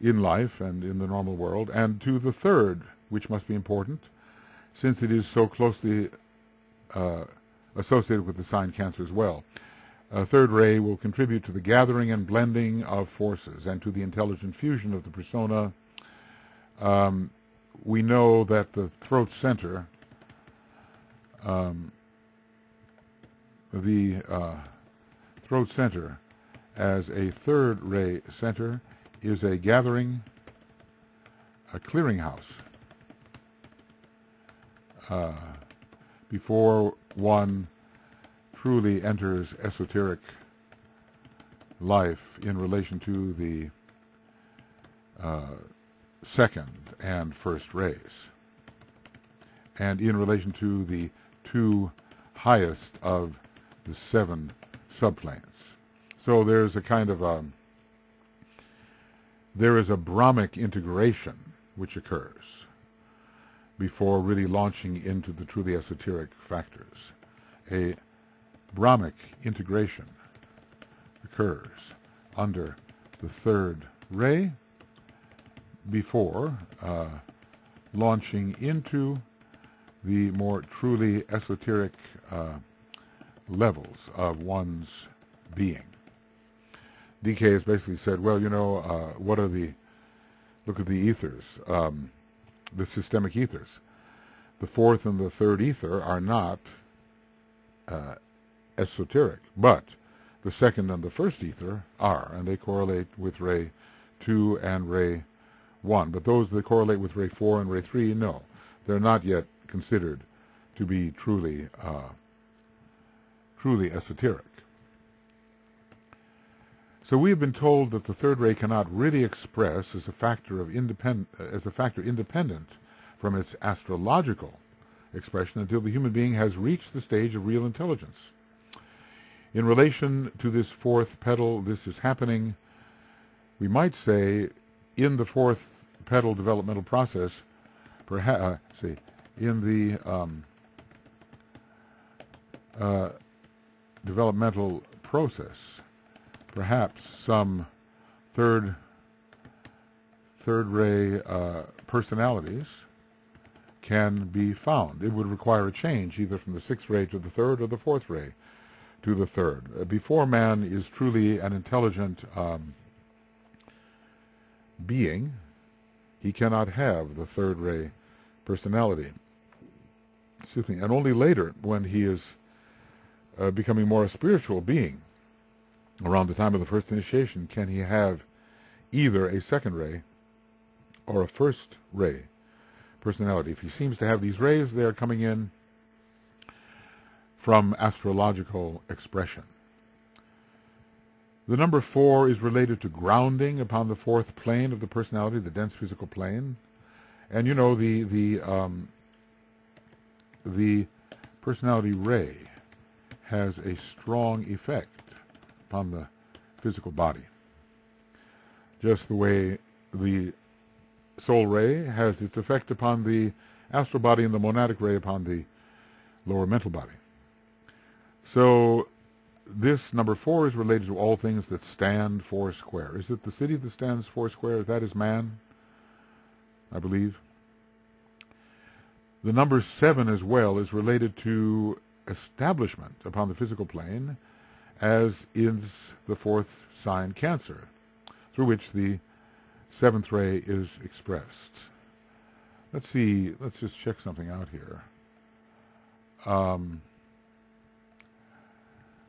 life and in the normal world, and to the third, which must be important, since it is so closely associated with the sign Cancer as well. Third ray will contribute to the gathering and blending of forces and to the intelligent fusion of the persona. We know that the throat center, as a third ray center is a gathering, a clearinghouse. Before one truly enters esoteric life in relation to the second and first rays, and in relation to the two highest of the seven subplanes. So there's a kind of there is a Brahmic integration which occurs before really launching into the truly esoteric factors. A Brahmic integration occurs under the third ray before launching into the more truly esoteric levels of one's being. DK has basically said, well, what are look at the ethers, the systemic ethers. The fourth and the third ether are not esoteric, but the second and the first ether are, and they correlate with ray 2 and ray 1. But those that correlate with ray 4 and ray 3, no. They're not yet considered to be truly esoteric. So we have been told that the third ray cannot really express as a factor independent from its astrological expression until the human being has reached the stage of real intelligence. In relation to this fourth petal, this is happening we might say, in the fourth petal developmental process, perhaps, in the developmental process, perhaps some third ray personalities can be found. It would require a change either from the sixth ray to the third or the fourth ray to the third. Before man is truly an intelligent being, he cannot have the third ray personality. Excuse me. And only later, when he is becoming more a spiritual being, around the time of the first initiation, can he have either a second ray or a first ray personality. If he seems to have these rays, they are coming in from astrological expression. The number 4 is related to grounding upon the fourth plane of the personality, the dense physical plane. And you know, the personality ray has a strong effect upon the physical body, just the way the soul ray has its effect upon the astral body and the monadic ray upon the lower mental body. So this number 4 is related to all things that stand four square. Is it the city that stands four square? That is man, I believe. The number 7 as well is related to establishment upon the physical plane, as is the fourth sign, Cancer, through which the seventh ray is expressed. Let's see, let's just check something out here.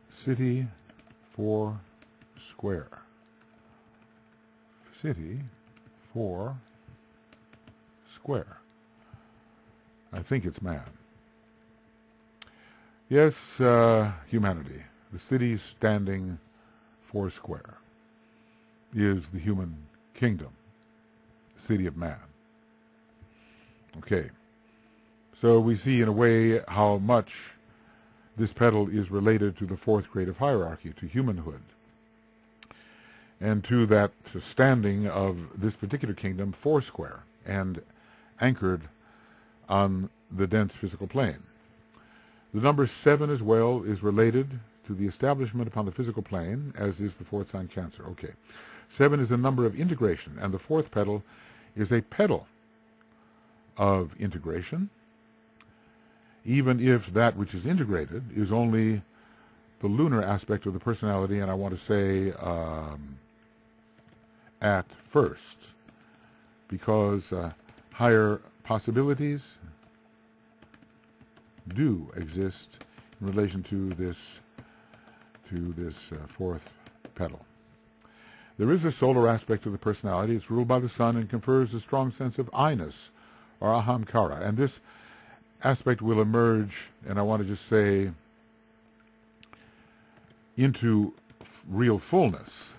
City 4 square. City 4 square. I think it's man. Yes, humanity. The city standing 4 square is the human kingdom, the city of man. Okay. So we see in a way how much this petal is related to the fourth grade of hierarchy, to humanhood, and to that standing of this particular kingdom 4 square and anchored on the dense physical plane. The number 7 as well is related to the establishment upon the physical plane, as is the fourth sign, Cancer. Okay. 7 is a number of integration, and the fourth petal is a petal of integration, even if that which is integrated is only the lunar aspect of the personality, and I want to say at first, because higher possibilities do exist in relation to this fourth petal. There is a solar aspect of the personality. It's ruled by the sun and confers a strong sense of I-ness, or ahamkara. And this aspect will emerge, and I want to just say, into real fullness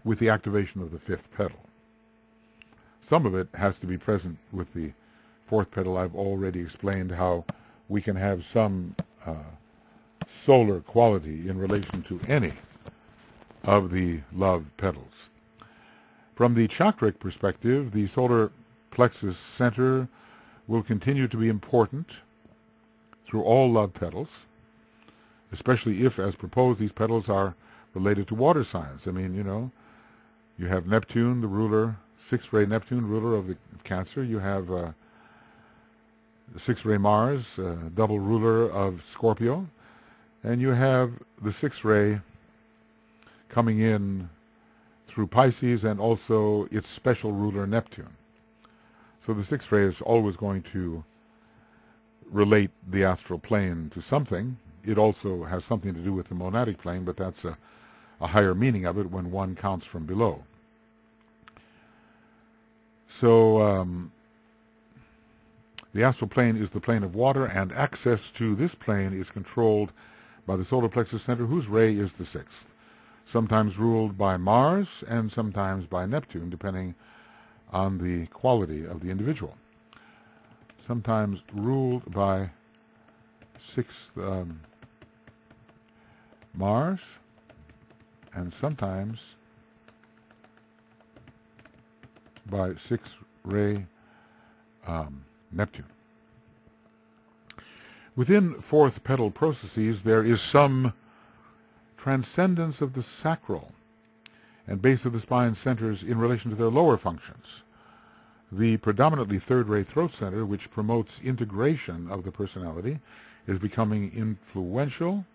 with the activation of the fifth petal. Some of it has to be present with the fourth petal. I've already explained how we can have some solar quality in relation to any of the love petals. From the chakric perspective, the solar plexus center will continue to be important through all love petals, especially if, as proposed, these petals are related to water signs. I mean, you know, you have Neptune, the ruler, sixth ray Neptune, ruler of Cancer. You have the sixth ray Mars, double ruler of Scorpio. And you have the sixth ray coming in through Pisces and also its special ruler Neptune. So the sixth ray is always going to relate the astral plane to something. It also has something to do with the monadic plane, but that's a higher meaning of it when one counts from below. So the astral plane is the plane of water, and access to this plane is controlled by the solar plexus center, whose ray is the sixth, sometimes ruled by Mars and sometimes by Neptune, depending on the quality of the individual. Sometimes ruled by sixth Mars, and sometimes by 6-ray Neptune. Within fourth petal processes, there is some transcendence of the sacral and base of the spine centers in relation to their lower functions. The predominantly third-ray throat center, which promotes integration of the personality, is becoming influential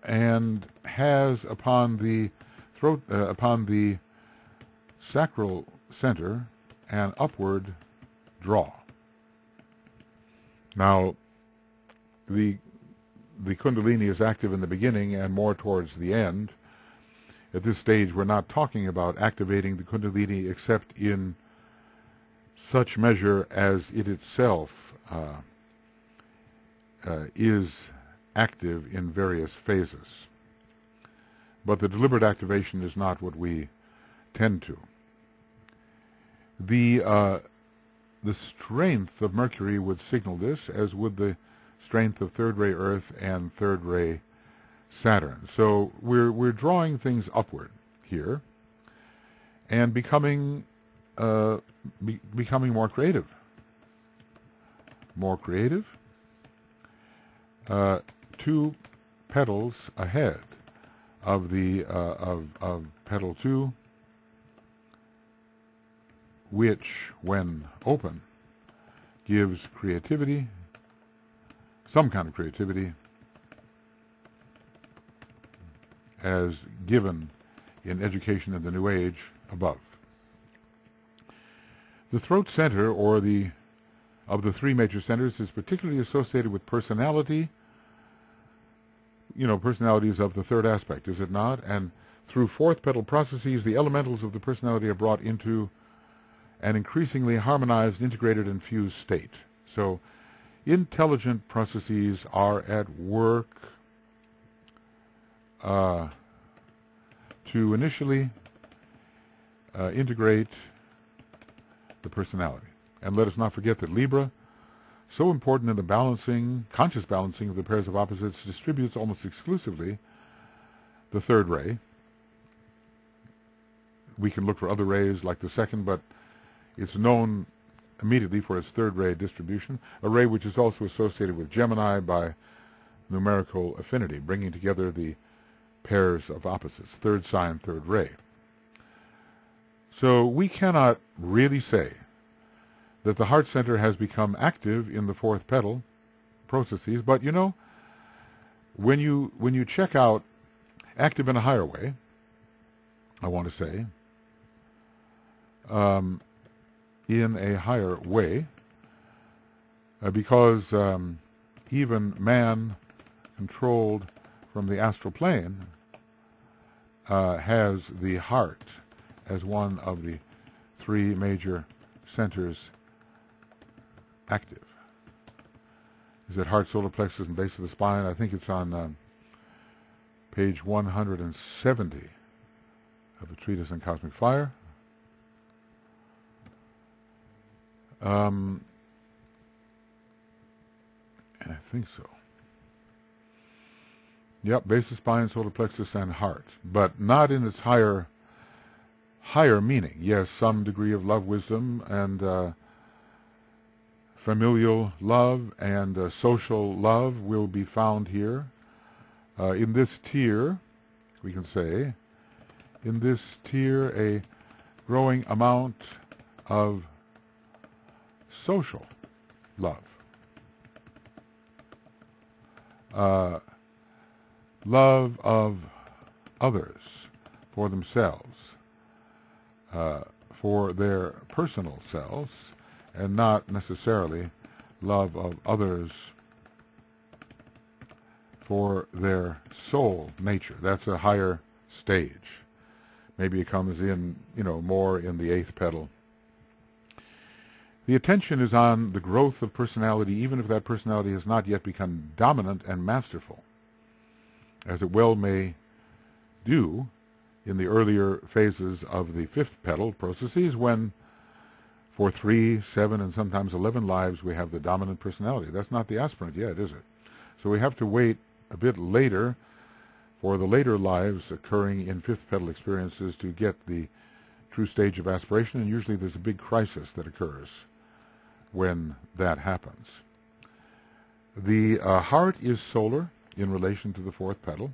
and has upon the sacral center an upward draw. Now, the Kundalini is active in the beginning and more towards the end. At this stage, we're not talking about activating the Kundalini except in such measure as it itself is active in various phases. But the deliberate activation is not what we tend to. The strength of Mercury would signal this, as would the strength of third-ray Earth and third-ray Saturn. So we're drawing things upward here and becoming more creative. More creative. 2 petals ahead of the of petal 2, which, when open, gives creativity, some kind of creativity, as given in education in the New Age above. The throat center, or of the 3 major centers, is particularly associated with personality. Personality is of the third aspect, is it not? And through fourth petal processes, the elementals of the personality are brought into an increasingly harmonized, integrated, and fused state. So intelligent processes are at work to initially integrate the personality. And let us not forget that Libra, so important in the conscious balancing of the pairs of opposites, distributes almost exclusively the third ray. We can look for other rays like the second, but it's known immediately for its third ray distribution, a ray which is also associated with Gemini by numerical affinity, bringing together the pairs of opposites, third sign, third ray. So we cannot really say that the heart center has become active in the fourth petal processes, but when you check out active in a higher way, I want to say, in a higher way, because even man controlled from the astral plane has the heart as one of the 3 major centers active. Is it heart, solar plexus, and base of the spine? I think it's on page 170 of the Treatise on Cosmic Fire. And I think so. Yep, base of spine, solar plexus, and heart, but not in its higher meaning. Yes, some degree of love, wisdom, and familial love and social love will be found here. In this tier, we can say, in this tier, a growing amount of social love. Love of others for themselves, for their personal selves, and not necessarily love of others for their soul nature. That's a higher stage. Maybe it comes in, more in the 8th petal. The attention is on the growth of personality, even if that personality has not yet become dominant and masterful, as it well may do in the earlier phases of the 5th petal processes, when for 3, 7, and sometimes 11 lives we have the dominant personality. That's not the aspirant yet, is it? So we have to wait a bit later for the later lives occurring in 5th petal experiences to get the true stage of aspiration, and usually there's a big crisis that occurs when that happens. The heart is solar in relation to the fourth petal,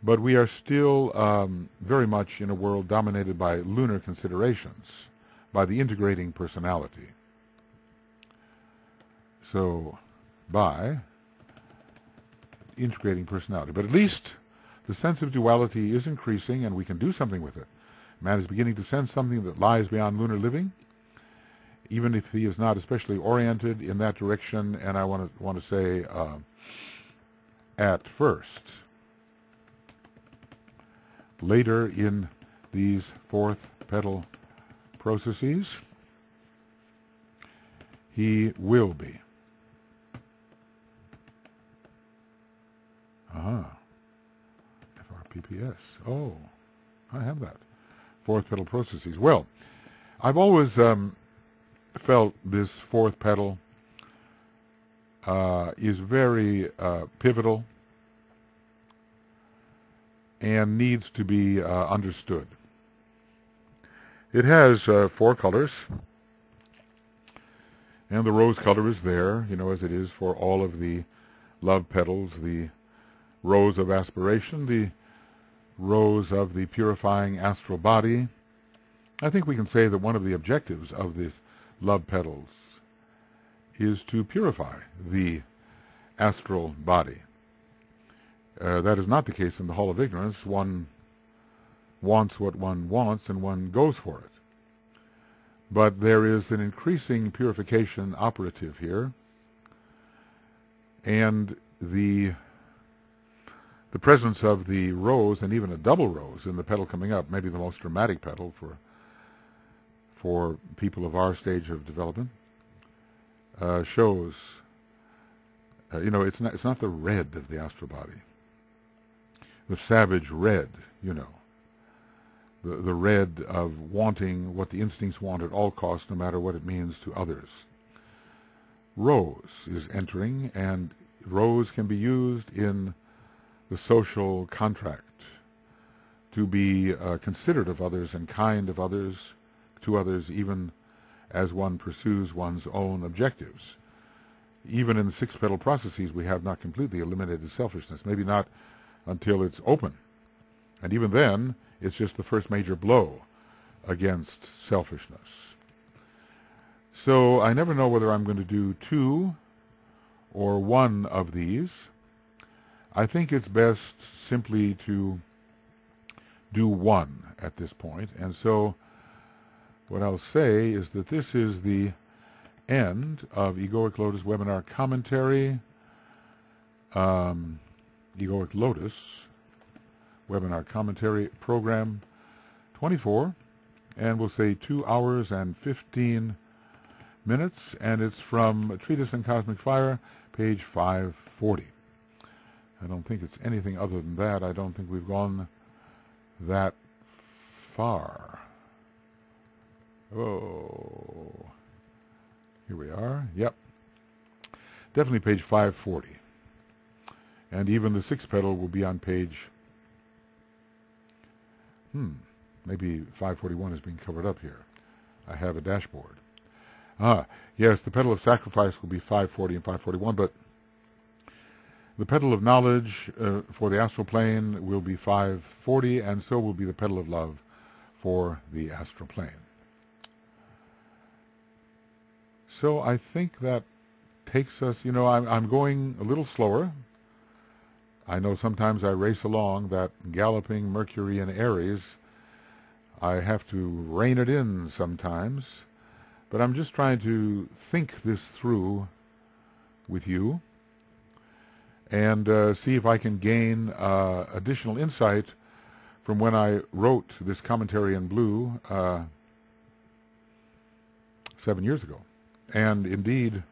but we are still very much in a world dominated by lunar considerations, by the integrating personality. So, by integrating personality. But at least the sense of duality is increasing, and we can do something with it. Man is beginning to sense something that lies beyond lunar living, even if he is not especially oriented in that direction. And I want to say, at first, later in these fourth petal processes, he will be. FRPPS. Oh, I have that. Fourth petal processes. Well, I've always felt this fourth petal is very pivotal and needs to be understood. It has 4 colors, and the rose color is there, as it is for all of the love petals, the rose of aspiration, the rose of the purifying astral body. I think we can say that one of the objectives of these love petals is to purify the astral body. That is not the case in the Hall of Ignorance. One wants what one wants, and one goes for it. But there is an increasing purification operative here, and the presence of the rose, and even a double rose in the petal coming up, maybe the most dramatic petal for people of our stage of development, shows, it's not the red of the astral body, the savage red, the red of wanting what the instincts want at all costs, no matter what it means to others. Rose is entering, and rose can be used in the social contract to be considerate of others and kind of others, to others, even as one pursues one's own objectives. Even in the 6 petal processes, we have not completely eliminated selfishness, maybe not until it's open. And even then, it's just the first major blow against selfishness. So I never know whether I'm going to do 2 or 1 of these. I think it's best simply to do 1 at this point. And so what I'll say is that this is the end of Egoic Lotus webinar commentary, Egoic Lotus webinar commentary program 24, and we'll say 2 hours and 15 minutes, and it's from A Treatise on Cosmic Fire, page 540. I don't think it's anything other than that. I don't think we've gone that far. Oh, here we are. Yep. Definitely page 540. And even the 6th petal will be on page, maybe 541 is being covered up here. I have a dashboard. Yes, the petal of sacrifice will be 540 and 541, but the petal of knowledge for the astral plane will be 540, and so will be the petal of love for the astral plane. So I think that takes us, I'm going a little slower. I know sometimes I race along that galloping Mercury in Aries. I have to rein it in sometimes, but I'm just trying to think this through with you and see if I can gain additional insight from when I wrote this commentary in blue 7 years ago. And indeed,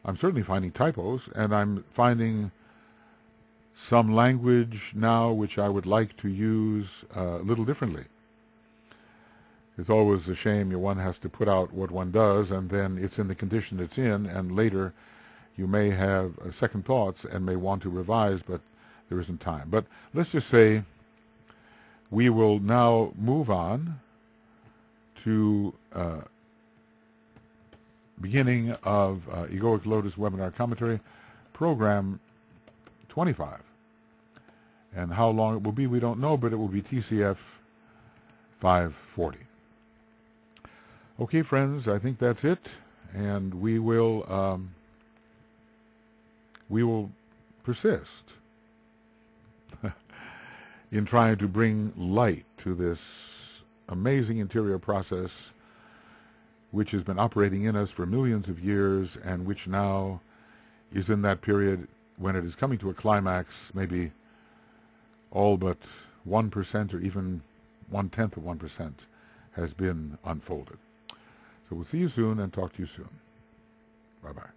I'm certainly finding typos, and I'm finding some language now which I would like to use a little differently. It's always a shame one has to put out what one does, and then it's in the condition it's in, and later you may have second thoughts and may want to revise, but there isn't time. But let's just say We will now move on to beginning of Egoic Lotus Webinar Commentary, Program 25. And how long it will be, we don't know, but it will be TCF 540. Okay, friends, I think that's it, and we will persist in trying to bring light to this amazing interior process which has been operating in us for millions of years and which now is in that period when it is coming to a climax, maybe all but 1% or even 1/10 of 1% has been unfolded. So we'll see you soon and talk to you soon. Bye-bye.